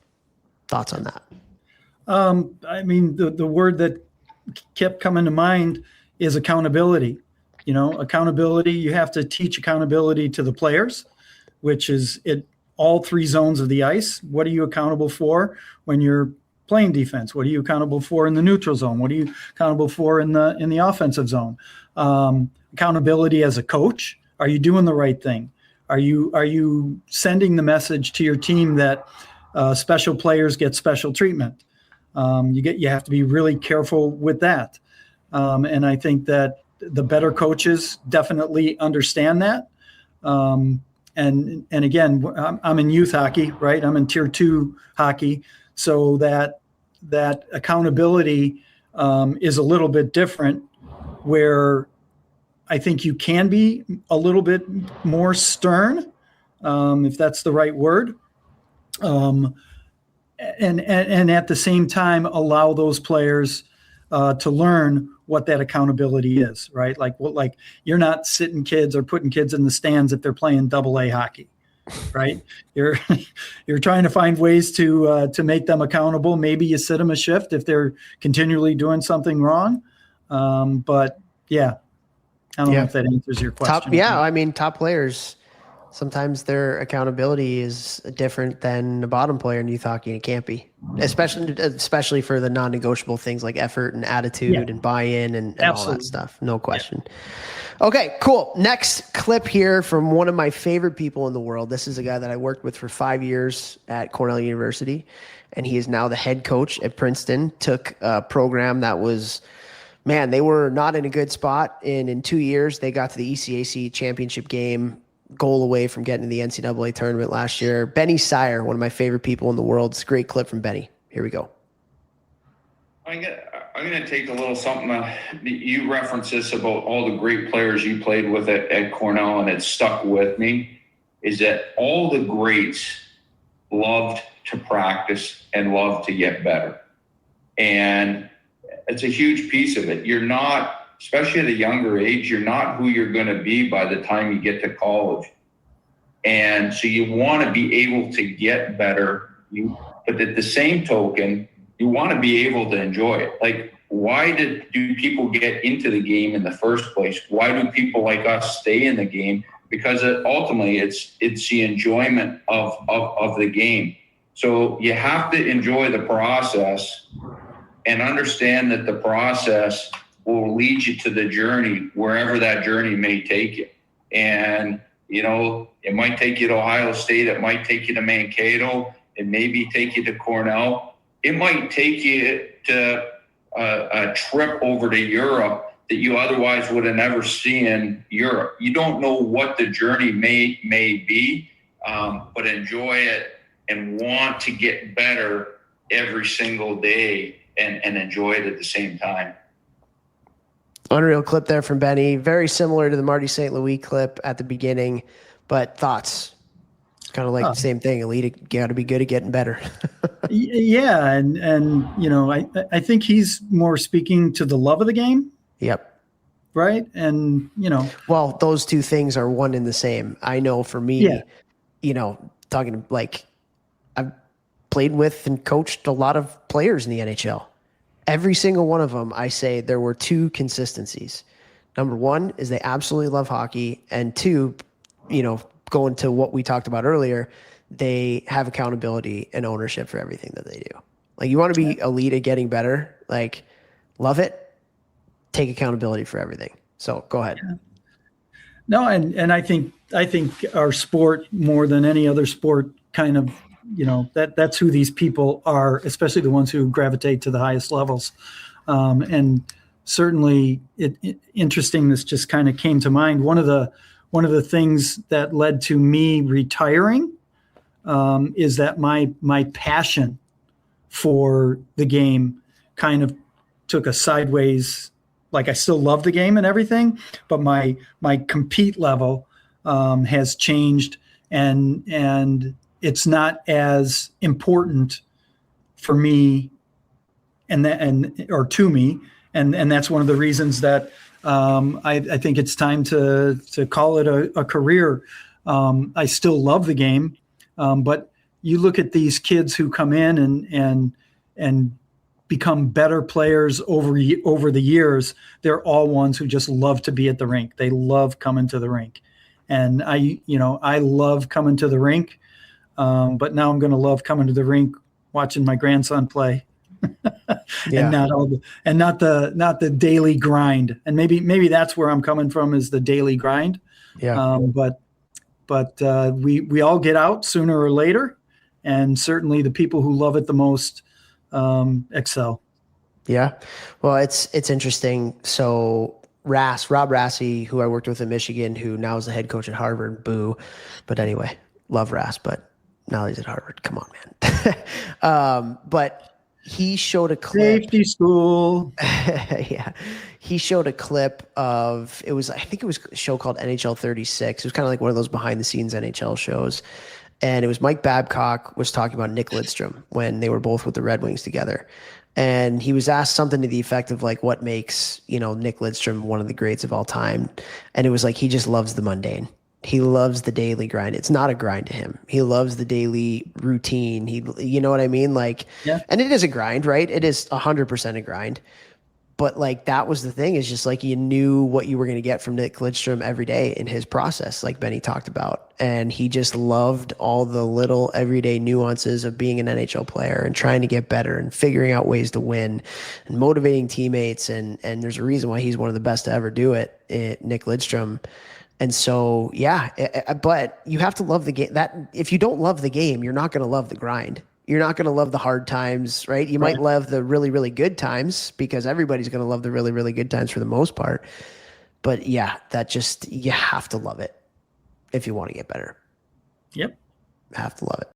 Thoughts on that? I mean, the word that kept coming to mind is accountability. Accountability, you have to teach accountability to the players, which is all 3 zones of the ice. What are you accountable for when you're playing defense? What are you accountable for in the neutral zone? What are you accountable for in the offensive zone? Accountability as a coach. Are you doing the right thing? Are you sending the message to your team that special players get special treatment? You have to be really careful with that. And I think that the better coaches definitely understand that. And again, I'm in youth hockey, right? I'm in tier 2 hockey. So that accountability is a little bit different, where I think you can be a little bit more stern, if that's the right word. And at the same time, allow those players to learn what that accountability is, right? Like you're not sitting kids or putting kids in the stands if they're playing AA hockey, right? You're trying to find ways to make them accountable. Maybe you sit them a shift if they're continually doing something wrong. But yeah, I don't know if that answers your question. Top players, sometimes their accountability is different than a bottom player in youth hockey, and it can't be, especially for the non-negotiable things like effort and attitude and buy-in and all that stuff. No question. Yeah. Okay, cool. Next clip here from one of my favorite people in the world. This is a guy that I worked with for 5 years at Cornell University, and he is now the head coach at Princeton. Took a program that was, man, they were not in a good spot. And in 2 years, they got to the ECAC championship game, goal away from getting to the NCAA tournament last year. Benny Sire, one of my favorite people in the world. It's a great clip from Benny. Here we go. I'm going to take a little something. You referenced this about all the great players you played with at Cornell, and it stuck with me, is that all the greats loved to practice and loved to get better. And it's a huge piece of it. You're not, especially at a younger age, you're not who you're going to be by the time you get to college. And so you want to be able to get better, but at the same token, you want to be able to enjoy it. Like, why do people get into the game in the first place? Why do people like us stay in the game? Because ultimately it's the enjoyment of the game. So you have to enjoy the process and understand that the process will lead you to the journey, wherever that journey may take you. And, it might take you to Ohio State. It might take you to Mankato. It maybe take you to Cornell. It might take you to a trip over to Europe that you otherwise would have never seen in Europe. You don't know what the journey may be, but enjoy it and want to get better every single day and enjoy it at the same time. Unreal clip there from Benny. Very similar to the Marty St. Louis clip at the beginning, but thoughts? Kind of like the same thing. Elite, got to be good at getting better. Yeah, and I think he's more speaking to the love of the game. Yep. Right, and well, those two things are one and the same. I know for me, talking like I've played with and coached a lot of players in the NHL. Every single one of them, I say there were 2 consistencies. Number 1 is they absolutely love hockey. And 2, going to what we talked about earlier, they have accountability and ownership for everything that they do. Like, you want to be elite at getting better, like, love it, take accountability for everything. So go ahead. Yeah. No, and I think our sport, more than any other sport, kind of that's who these people are, especially the ones who gravitate to the highest levels. And certainly interesting. This just kind of came to mind. One of the things that led to me retiring is that my passion for the game kind of took a sideways. Like, I still love the game and everything, but my compete level has changed, and it's not as important for me or to me. And that's one of the reasons that I think it's time to call it a career. I still love the game, but you look at these kids who come in and become better players over the years. They're all ones who just love to be at the rink. They love coming to the rink, and I love coming to the rink. But now I'm going to love coming to the rink, watching my grandson play. Yeah. and not the daily grind. And maybe that's where I'm coming from, is the daily grind. Yeah. But we all get out sooner or later, and certainly the people who love it the most excel. Yeah. Well, it's interesting. So Rob Rassy, who I worked with in Michigan, who now is the head coach at Harvard, boo. But anyway, love Rass, but now he's at Harvard. Come on, man. But he showed a clip. Safety school. Yeah. He showed a clip of, I think it was a show called NHL 36. It was kind of like one of those behind the scenes NHL shows. And it was Mike Babcock was talking about Nick Lidstrom when they were both with the Red Wings together. And he was asked something to the effect of like, what makes, Nick Lidstrom one of the greats of all time? And it was like, he just loves the mundane. He loves the daily grind. It's not a grind to him. He loves the daily routine. You know what I mean? Like, yeah. And it is a grind, right? It is 100% a grind. But like, that was the thing, is just like, you knew what you were going to get from Nick Lidstrom every day in his process, like Benny talked about. And he just loved all the little everyday nuances of being an NHL player and trying to get better and figuring out ways to win and motivating teammates. And there's a reason why he's one of the best to ever do it, Nick Lidstrom. And so, yeah, but you have to love the game. That if you don't love the game, you're not going to love the grind. You're not going to love the hard times, right? You might love the really, really good times, because everybody's going to love the really, really good times for the most part. But yeah, you have to love it if you want to get better. Yep. Have to love it.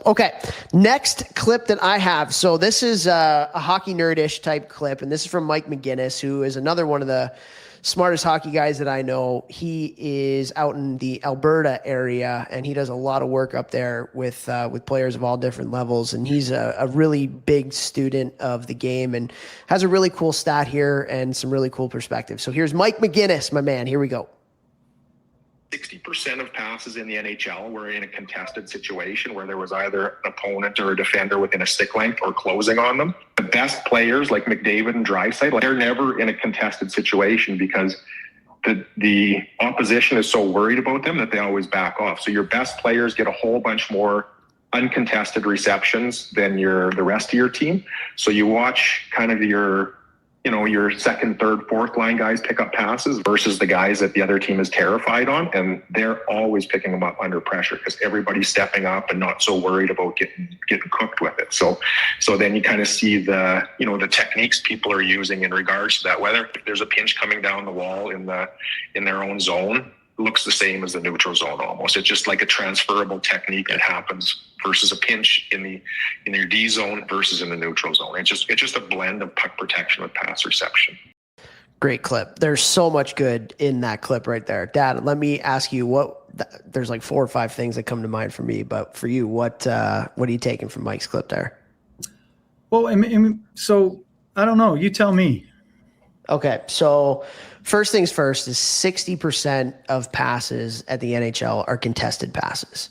Okay, next clip that I have. So this is a hockey nerdish type clip, and this is from Mike McGinnis, who is another one of the smartest hockey guys that I know. He is out in the Alberta area, and he does a lot of work up there with players of all different levels. And he's a really big student of the game and has a really cool stat here and some really cool perspective. So here's Mike McGinnis, my man. Here we go. 60% of passes in the NHL were in a contested situation where there was either an opponent or a defender within a stick length or closing on them. The best players like McDavid and Draisaitl, they're never in a contested situation because the opposition is so worried about them that they always back off. So your best players get a whole bunch more uncontested receptions than the rest of your team. So you watch kind of your second, third, fourth line guys pick up passes versus the guys that the other team is terrified on. And they're always picking them up under pressure because everybody's stepping up and not so worried about getting cooked with it. So then you kind of see the techniques people are using in regards to that, whether if there's a pinch coming down the wall in their own zone, looks the same as the neutral zone almost. It's just like a transferable technique that happens versus a pinch in your D zone versus in the neutral zone. It's just a blend of puck protection with pass reception. Great clip. There's so much good in that clip right there. Dad, let me ask you there's like 4 or 5 things that come to mind for me, but for you, what are you taking from Mike's clip there? Well, I mean, so I don't know. You tell me. Okay, so first things first is 60% of passes at the NHL are contested passes.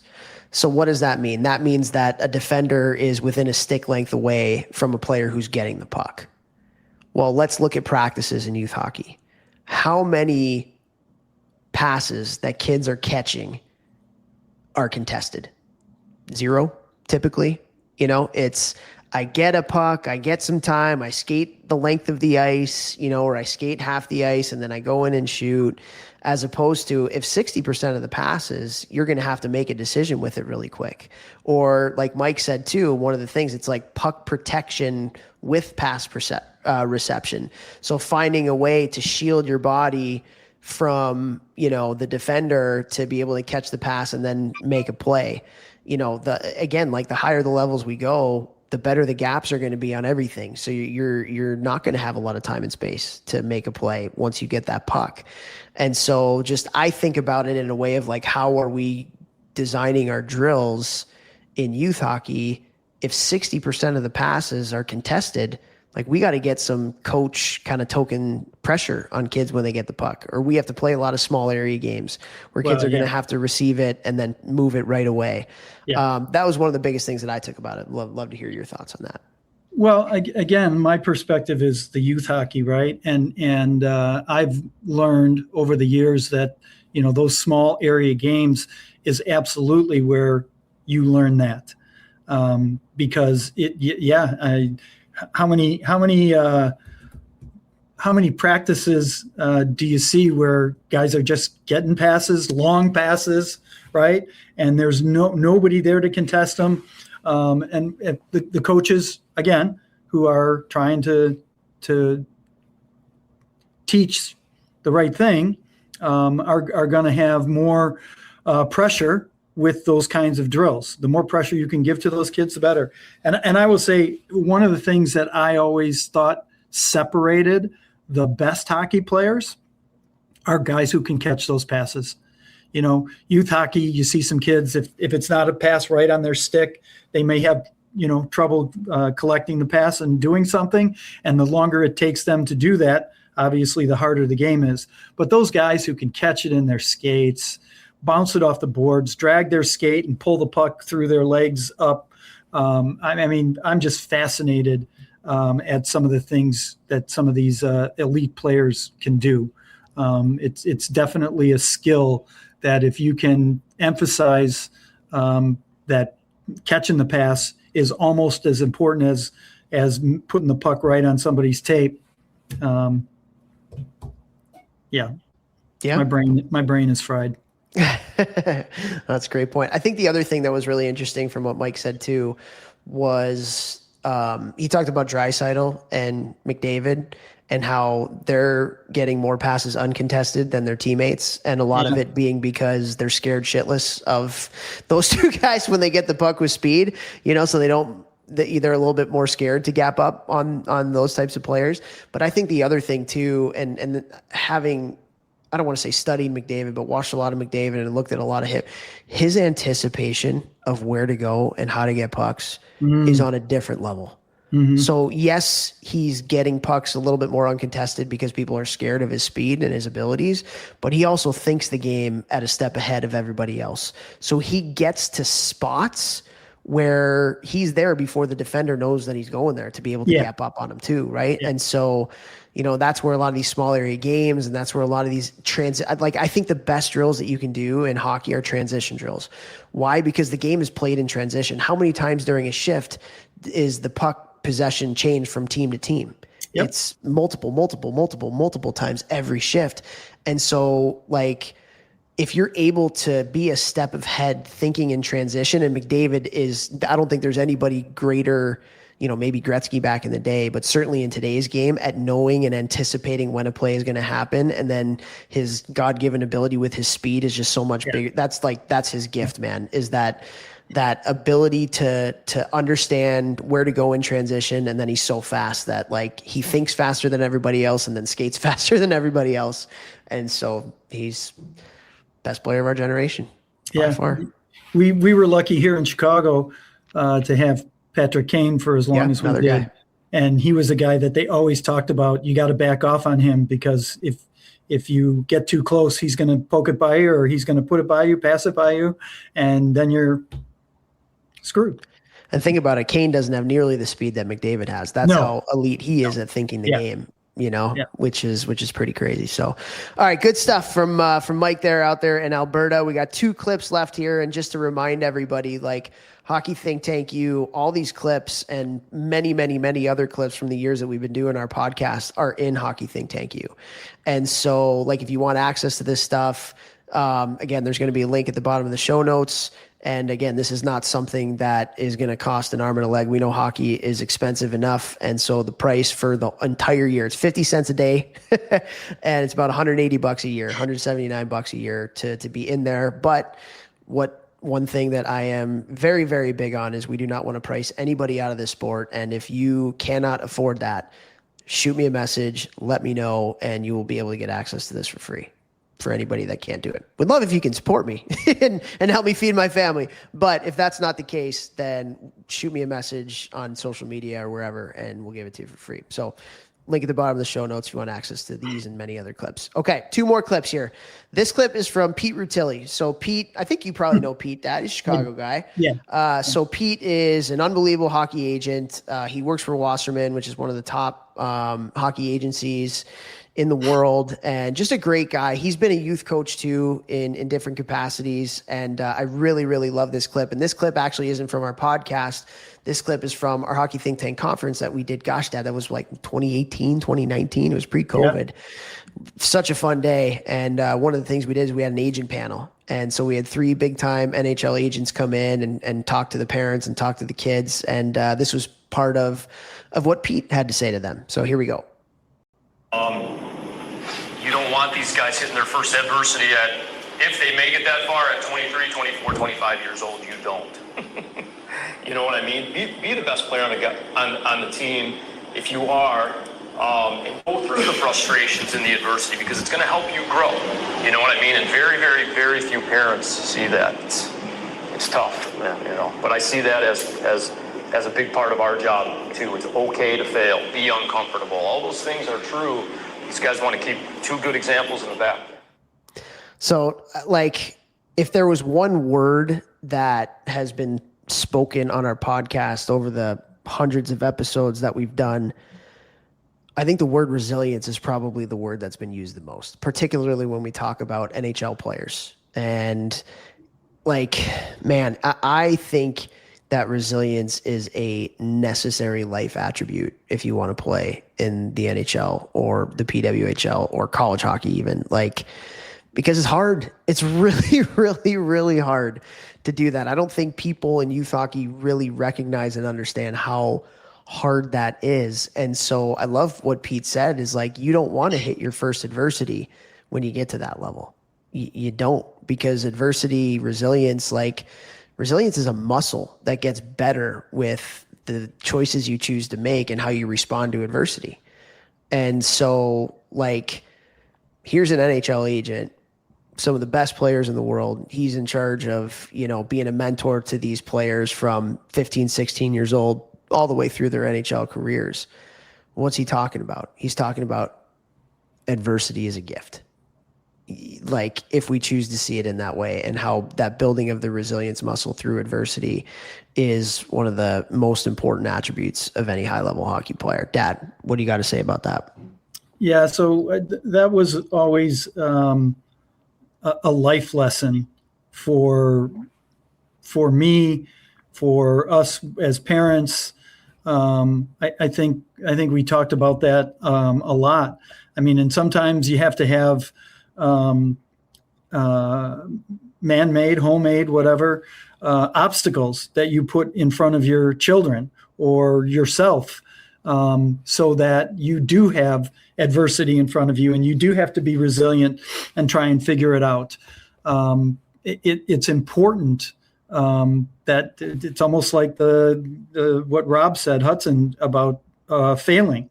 So what does that mean? That means that a defender is within a stick length away from a player who's getting the puck. Well, let's look at practices in youth hockey. How many passes that kids are catching are contested? 0, typically. It's I get a puck, I get some time, I skate the length of the ice, or I skate half the ice and then I go in and shoot. as opposed to if 60% of the passes, you're going to have to make a decision with it really quick. Or like Mike said too, one of the things, it's like puck protection with pass reception. So finding a way to shield your body from, the defender to be able to catch the pass and then make a play. Again, like the higher the levels we go, the better the gaps are going to be on everything. So you're not going to have a lot of time and space to make a play once you get that puck. And so I think about it in a way of like, how are we designing our drills in youth hockey? If 60% of the passes are contested, like we got to get some coach kind of token pressure on kids when they get the puck, or we have to play a lot of small area games where kids are going to have to receive it and then move it right away. Yeah. That was one of the biggest things that I took about it. Love to hear your thoughts on that. Well, again, my perspective is the youth hockey, right? And I've learned over the years that, those small area games is absolutely where you learn that. Because how many practices do you see where guys are just getting passes, long passes, right? And there's nobody there to contest them. And the coaches, again, who are trying to teach the right thing, are going to have more pressure with those kinds of drills. The more pressure you can give to those kids, the better. And I will say, one of the things that I always thought separated the best hockey players are guys who can catch those passes. Youth hockey, you see some kids, if it's not a pass right on their stick, they may have, trouble collecting the pass and doing something. And the longer it takes them to do that, obviously the harder the game is. But those guys who can catch it in their skates, bounce it off the boards, drag their skate and pull the puck through their legs up. I'm just fascinated at some of the things that some of these elite players can do. It's definitely a skill that if you can emphasize that catching the pass is almost as important as putting the puck right on somebody's tape. Yeah. My brain is fried. That's a great point. I think the other thing that was really interesting from what Mike said too was he talked about Draisaitl and McDavid and how they're getting more passes uncontested than their teammates, and a lot of it being because they're scared shitless of those two guys when they get the puck with speed, so they're a little bit more scared to gap up on those types of players. But I think the other thing too, and having, I don't want to say studied McDavid, but watched a lot of McDavid and looked at a lot of his anticipation of where to go and how to get pucks is on a different level. Mm-hmm. So yes, he's getting pucks a little bit more uncontested because people are scared of his speed and his abilities, but he also thinks the game at a step ahead of everybody else. So he gets to spots where he's there before the defender knows that he's going there to be able to gap up on him too, right? Yeah. And so, that's where a lot of these small area games, and that's where a lot of these I think the best drills that you can do in hockey are transition drills. Why? Because the game is played in transition. How many times during a shift is the puck possession change from team to team? Yep. It's multiple times every shift. And so if you're able to be a step ahead thinking in transition, and McDavid I don't think there's anybody greater, maybe Gretzky back in the day, but certainly in today's game at knowing and anticipating when a play is going to happen. And then his God-given ability with his speed is just so much bigger. That's his gift, man, is that ability to understand where to go in transition. And then he's so fast that he thinks faster than everybody else and then skates faster than everybody else. And so he's best player of our generation by far. We were lucky here in Chicago to have Patrick Kane for as long as we did. Guy. And he was a guy that they always talked about. You got to back off on him because if you get too close, he's going to poke it by you, or he's going to put it by you, pass it by you, and then you're screwed. And think about it, Kane doesn't have nearly the speed that McDavid has. That's how elite he is at thinking the game. which is pretty crazy. So, all right, good stuff from Mike there out there in Alberta. We got 2 clips left here. And just to remind everybody, like Hockey Think Tank U, all these clips and many, many, many other clips from the years that we've been doing our podcast are in Hockey Think Tank U. And so like, if you want access to this stuff, again, there's going to be a link at the bottom of the show notes. And again, this is not something that is going to cost an arm and a leg. We know hockey is expensive enough. And so the price for the entire year, it's 50 cents a day and it's about $180 a year, $179 a year to be in there. But one thing that I am very, very big on is we do not want to price anybody out of this sport. And if you cannot afford that, shoot me a message, let me know, and you will be able to get access to this for free. For anybody that can't do it. Would love if you can support me and help me feed my family. But if that's not the case, then shoot me a message on social media or wherever, and we'll give it to you for free. So link at the bottom of the show notes if you want access to these and many other clips. Okay, 2 more clips here. This clip is from Pete Rutilli. So Pete, I think you probably know Pete, Dad. He's a Chicago guy. Yeah. So Pete is an unbelievable hockey agent. He works for Wasserman, which is one of the top hockey agencies in the world, and just a great guy. He's been a youth coach too in different capacities. And I really, really love this clip. And this clip actually isn't from our podcast. This clip is from our Hockey Think Tank conference that we did. Gosh, Dad, that was like 2018, 2019. It was pre-COVID. Yeah. Such a fun day. And one of the things we did is we had an agent panel. And so we had 3 big time NHL agents come in and talk to the parents and talk to the kids. And this was part of what Pete had to say to them. So here we go. You don't want these guys hitting their first adversity if they make it that far at 23, 24, 25 years old, you don't. You know what I mean? Be the best player on the team if you are, and go through the frustrations and the adversity, because it's going to help you grow. You know what I mean? And very, very, very few parents see that. It's tough, man, but I see that as a big part of our job too. It's okay to fail, be uncomfortable. All those things are true. These guys want to keep 2 good examples in the back. So, like, if there was one word that has been spoken on our podcast over the hundreds of episodes that we've done, I think the word resilience is probably the word that's been used the most, particularly when we talk about NHL players. And, like, man, I think that resilience is a necessary life attribute if you want to play in the NHL or the PWHL or college hockey even, like, because it's hard. It's really, really, really hard to do that. I don't think people in youth hockey really recognize and understand how hard that is. And so I love what Pete said is like, you don't want to hit your first adversity when you get to that level. You don't, because adversity, resilience is a muscle that gets better with the choices you choose to make and how you respond to adversity. And so, like, here's an NHL agent, some of the best players in the world. He's in charge of, being a mentor to these players from 15, 16 years old, all the way through their NHL careers. What's he talking about? He's talking about adversity is a gift. Like, if we choose to see it in that way, and how that building of the resilience muscle through adversity is one of the most important attributes of any high level hockey player. Dad, what do you got to say about that? Yeah. So that was always a life lesson for me, for us as parents. I think we talked about that a lot. I mean, and sometimes you have to have man-made, homemade, whatever, obstacles that you put in front of your children or yourself, so that you do have adversity in front of you and you do have to be resilient and try and figure it out. It's important that it's almost like the what Rob said, Hudson, about failing.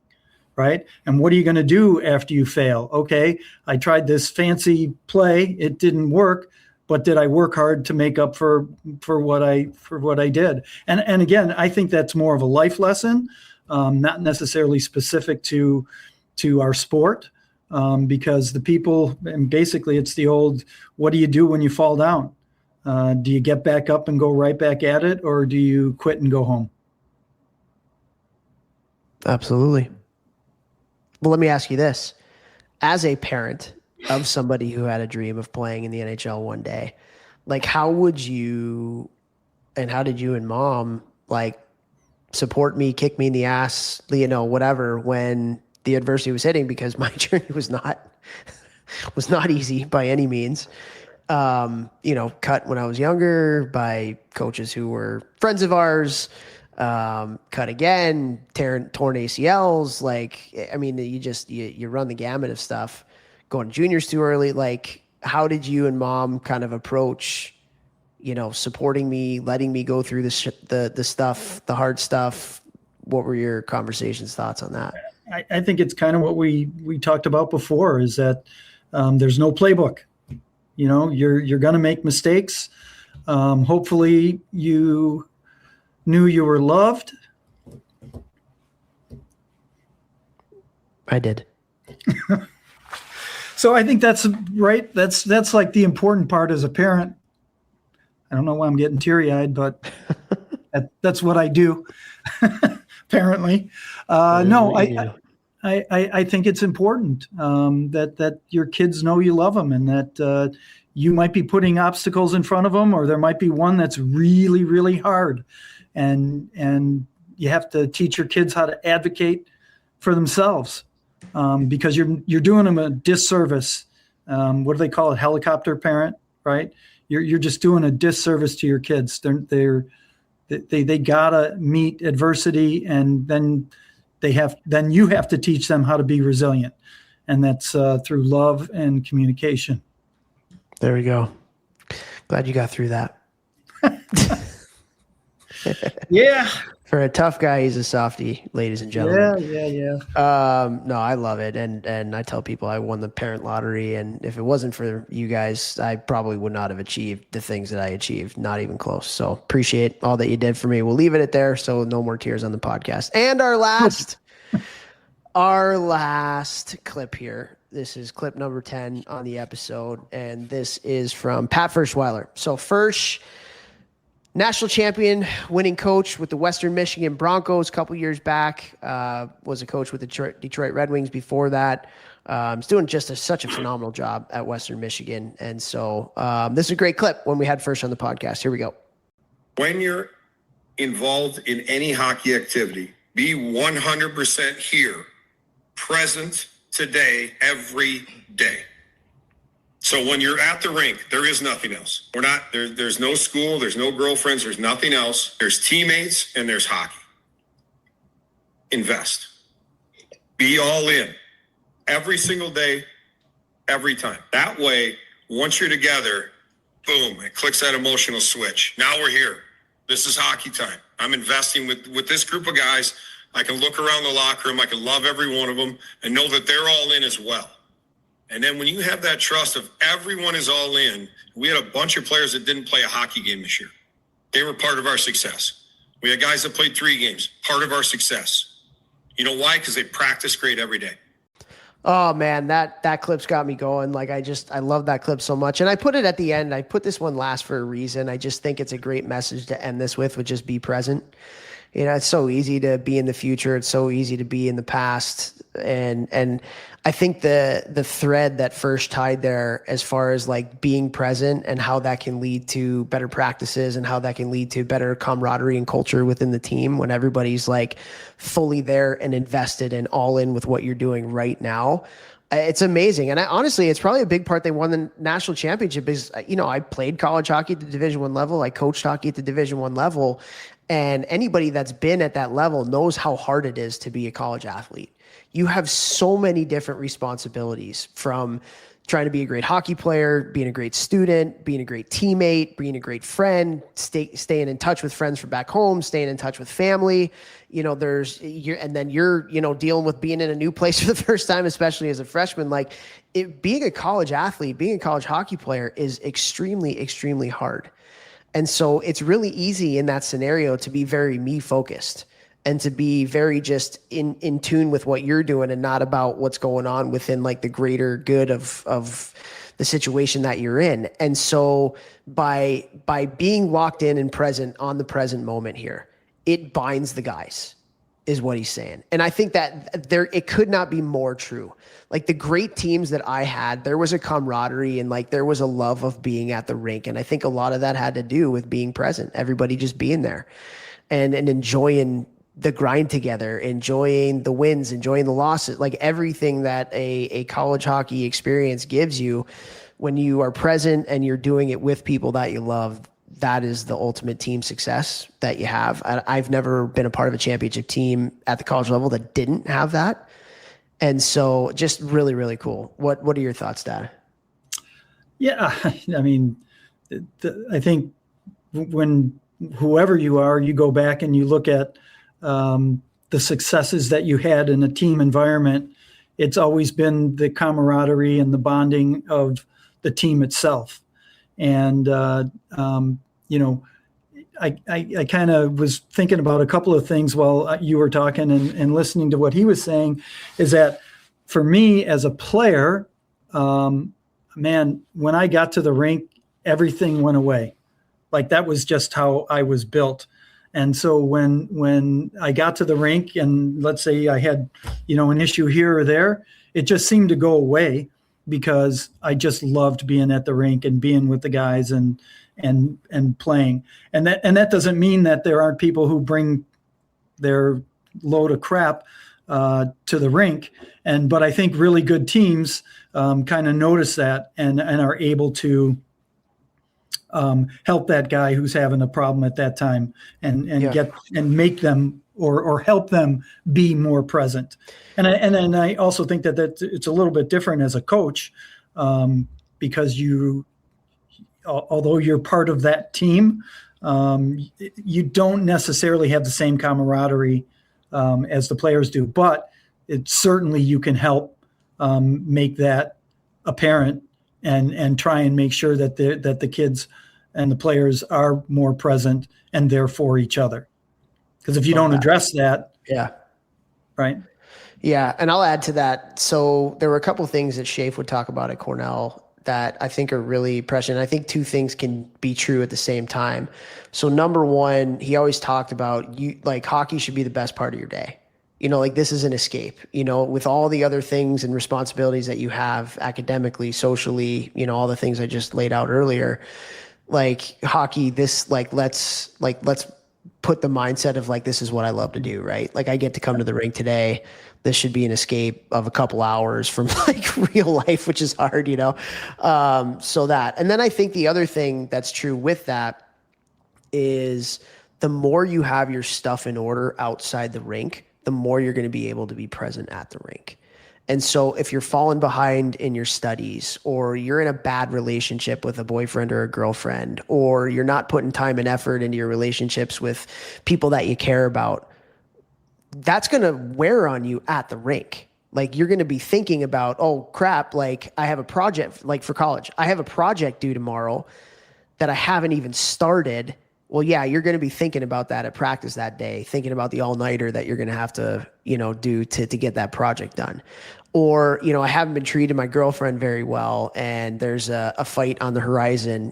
Right? And what are you going to do after you fail? Okay, I tried this fancy play. It didn't work, but did I work hard to make up for what I did? And again, I think that's more of a life lesson, not necessarily specific to our sport, because the people, and basically it's the old, what do you do when you fall down? Do you get back up and go right back at it, or do you quit and go home? Absolutely. Well, let me ask you this. As a parent of somebody who had a dream of playing in the NHL one day, like how did you and mom like support me, kick me in the ass, whatever, when the adversity was hitting? Because my journey was not easy by any means. Cut when I was younger by coaches who were friends of ours, cut again, torn ACLs. Like, I mean, you run the gamut of stuff. Going to juniors too early. Like, how did you and mom kind of approach, supporting me, letting me go through the stuff, the hard stuff? What were your conversations, thoughts on that? I think it's kind of what we talked about before, is that there's no playbook. You're going to make mistakes. Hopefully you knew you were loved. I did. So I think that's right. That's like the important part as a parent. I don't know why I'm getting teary-eyed, but that's what I do. Apparently. No, I think it's important that your kids know you love them, and that you might be putting obstacles in front of them, or there might be one that's really, really hard. And you have to teach your kids how to advocate for themselves, because you're doing them a disservice. What do they call it? Helicopter parent, right? You're just doing a disservice to your kids. They gotta meet adversity, and then you have to teach them how to be resilient, and that's through love and communication. There we go. Glad you got through that. Yeah. For a tough guy, he's a softie, ladies and gentlemen. Yeah. No, I love it. And I tell people I won the parent lottery. And if it wasn't for you guys, I probably would not have achieved the things that I achieved. Not even close. So appreciate all that you did for me. We'll leave it at there. So no more tears on the podcast. And our last clip here. This is clip number 10 on the episode. And this is from Pat Ferschweiler. So Fersch, national champion, winning coach with the Western Michigan Broncos a couple years back, was a coach with the Detroit Red Wings before that. He's doing just such a phenomenal job at Western Michigan. And so this is a great clip when we had Fersch on the podcast. Here we go. When you're involved in any hockey activity, be 100% here, present today, every day. So when you're at the rink, there is nothing else. There's no school, there's no girlfriends, there's nothing else. There's teammates and there's hockey. Invest. Be all in. Every single day, every time. That way, once you're together, boom, it clicks that emotional switch. Now we're here. This is hockey time. I'm investing with this group of guys. I can look around the locker room. I can love every one of them and know that they're all in as well. And then when you have that trust of everyone is all in, we had a bunch of players that didn't play a hockey game this year. They were part of our success. We had guys that played 3 games, part of our success. You know why? Because they practice great every day. Oh man, that clip's got me going. Like I love that clip so much. And I put it at the end. I put this one last for a reason. I just think it's a great message to end this with just be present. It's so easy to be in the future. It's so easy to be in the past. And I think the thread that first tied there as far as like being present and how that can lead to better practices and how that can lead to better camaraderie and culture within the team when everybody's like fully there and invested and all in with what you're doing right now. It's amazing. And honestly, it's probably a big part they won the national championship is, I played college hockey at the Division I level. I coached hockey at the Division I level. And anybody that's been at that level knows how hard it is to be a college athlete. You have so many different responsibilities, from trying to be a great hockey player, being a great student, being a great teammate, being a great friend, staying in touch with friends from back home, staying in touch with family. And then you're dealing with being in a new place for the first time, especially as a freshman. Like being a college athlete, being a college hockey player is extremely, extremely hard. And so it's really easy in that scenario to be very me focused and to be very just in tune with what you're doing and not about what's going on within like the greater good of the situation that you're in. And so by being locked in and present on the present moment here, it binds the guys. is what he's saying. And I think that it could not be more true. Like the great teams that I had, there was a camaraderie and like there was a love of being at the rink. And I think a lot of that had to do with being present, everybody just being there and enjoying the grind together, enjoying the wins, enjoying the losses, like everything that a college hockey experience gives you when you are present and you're doing it with people that you love. That is the ultimate team success that you have. I've never been a part of a championship team at the college level that didn't have that. And so just really, really cool. What are your thoughts, Dad? Yeah. I mean, I think when whoever you are, you go back and you look at the successes that you had in a team environment, it's always been the camaraderie and the bonding of the team itself. And, I kind of was thinking about a couple of things while you were talking and listening to what he was saying, is that for me as a player, man, when I got to the rink, everything went away. Like that was just how I was built. And so when I got to the rink and let's say I had, an issue here or there, it just seemed to go away because I just loved being at the rink and being with the guys and playing. And that doesn't mean that there aren't people who bring their load of crap to the rink. But I think really good teams kind of notice that and are able to help that guy who's having a problem at that time and get and make them or help them be more present. And then I also think that it's a little bit different as a coach because although you're part of that team, you don't necessarily have the same camaraderie as the players do, but certainly you can help make that apparent and try and make sure that the kids and the players are more present and there for each other. Because if you don't address that, right. Yeah, and I'll add to that. So there were a couple of things that Shafe would talk about at Cornell that I think are really prescient. I think two things can be true at the same time. So number one, he always talked about hockey should be the best part of your day. Like this is an escape, with all the other things and responsibilities that you have academically, socially, all the things I just laid out earlier, like hockey, let's put the mindset of like, this is what I love to do, right? Like I get to come to the rink today. This should be an escape of a couple hours from like real life, which is hard, so that. And then I think the other thing that's true with that is the more you have your stuff in order outside the rink, the more you're going to be able to be present at the rink. And so if you're falling behind in your studies, or you're in a bad relationship with a boyfriend or a girlfriend, or you're not putting time and effort into your relationships with people that you care about, that's going to wear on you at the rink. Like you're going to be thinking about, oh crap, like I have a project, like for college, I have a project due tomorrow that I haven't even started. Well, yeah, you're going to be thinking about that at practice that day, thinking about the all-nighter that you're going to have to, do to get that project done. Or, I haven't been treating my girlfriend very well and there's a fight on the horizon,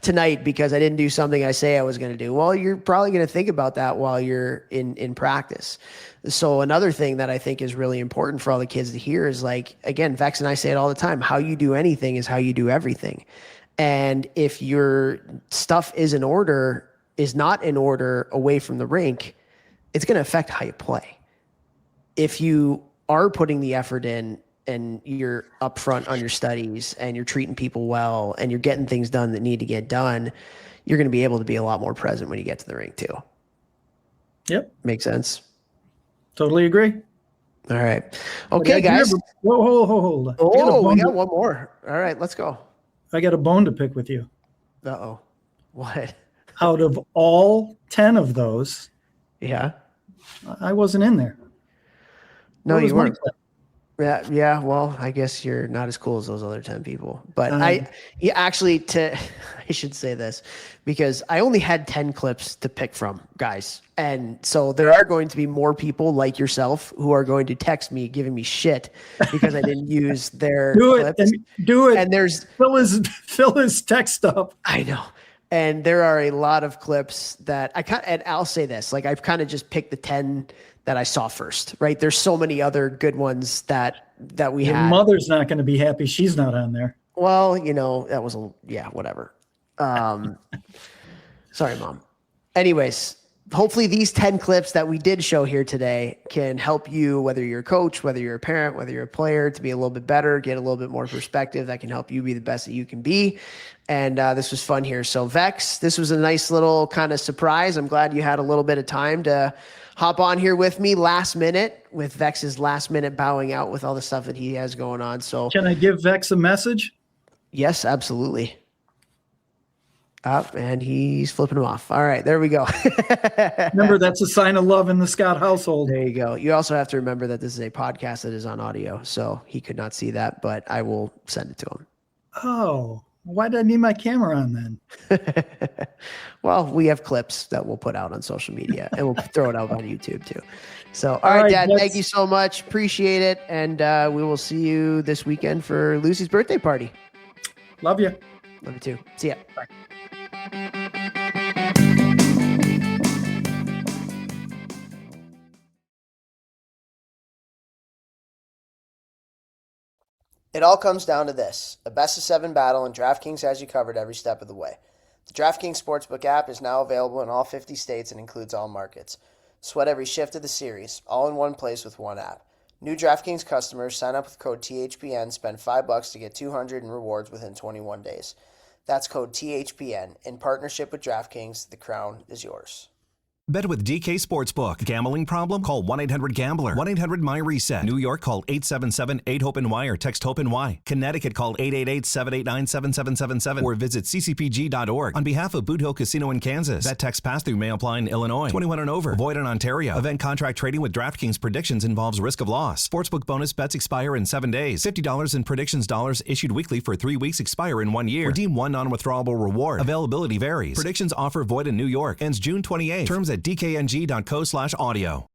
tonight because I didn't do something I say I was going to do. Well, you're probably going to think about that while you're in practice. So another thing that I think is really important for all the kids to hear is like, again, Vex and I say it all the time, how you do anything is how you do everything. And if your stuff is not in order away from the rink, it's going to affect how you play. If you are putting the effort in and you're upfront on your studies and you're treating people well and you're getting things done that need to get done, you're going to be able to be a lot more present when you get to the rink too. Yep. Makes sense. Totally agree. All right. Okay, guys. Hold on. Oh, we got one more. All right, let's go. I got a bone to pick with you. Uh-oh. What? Out of all 10 of those, yeah, I wasn't in there. No, you weren't. Yeah. Well, I guess you're not as cool as those other 10 people. But I should say this because I only had 10 clips to pick from, guys. And so there are going to be more people like yourself who are going to text me giving me shit because I didn't use their clips. Do it. And there's fill his text up. I know. And there are a lot of clips that and I'll say this, like I've kind of just picked the 10 that I saw first, right? There's so many other good ones that we Your had. mother's not going to be happy she's not on there. Well, that was whatever. Sorry, Mom. Anyways, hopefully these 10 clips that we did show here today can help you, whether you're a coach, whether you're a parent, whether you're a player, to be a little bit better, get a little bit more perspective that can help you be the best that you can be. And this was fun here. So Vex, this was a nice little kind of surprise. I'm glad you had a little bit of time to hop on here with me last minute, with Vex's last minute bowing out with all the stuff that he has going on. So can I give Vex a message? Yes, absolutely. Up, and he's flipping him off. All right, there we go. Remember, that's a sign of love in the Scott household. There you go. You also have to remember that this is a podcast that is on audio, so he could not see that, but I will send it to him. Oh, why did I need my camera on then? Well, we have clips that we'll put out on social media, and we'll throw it out on YouTube too. So, all right, Dad, thank you so much. Appreciate it, and we will see you this weekend for Lucy's birthday party. Love you. Love you too. See ya. Bye. It all comes down to this: a best-of-7 battle, and DraftKings has you covered every step of the way. The DraftKings Sportsbook app is now available in all 50 states and includes all markets. Sweat every shift of the series, all in one place with one app. New DraftKings customers sign up with code THPN, spend $5 to get $200 in rewards within 21 days. That's code THPN. In partnership with DraftKings, the crown is yours. Bet with DK Sportsbook. Gambling problem? Call 1-800-GAMBLER. 1-800-MY-RESET. New York, call 877-8-HOPE-NY or text HOPE-NY. Connecticut, call 888-789-7777 or visit ccpg.org. On behalf of Boot Hill Casino in Kansas, bet text pass-through may apply in Illinois. 21 and over. Void in Ontario. Event contract trading with DraftKings predictions involves risk of loss. Sportsbook bonus bets expire in 7 days. $50 in predictions dollars issued weekly for 3 weeks expire in 1 year. Redeem one non-withdrawable reward. Availability varies. Predictions offer void in New York. Ends June 28. Terms at dkng.co/audio.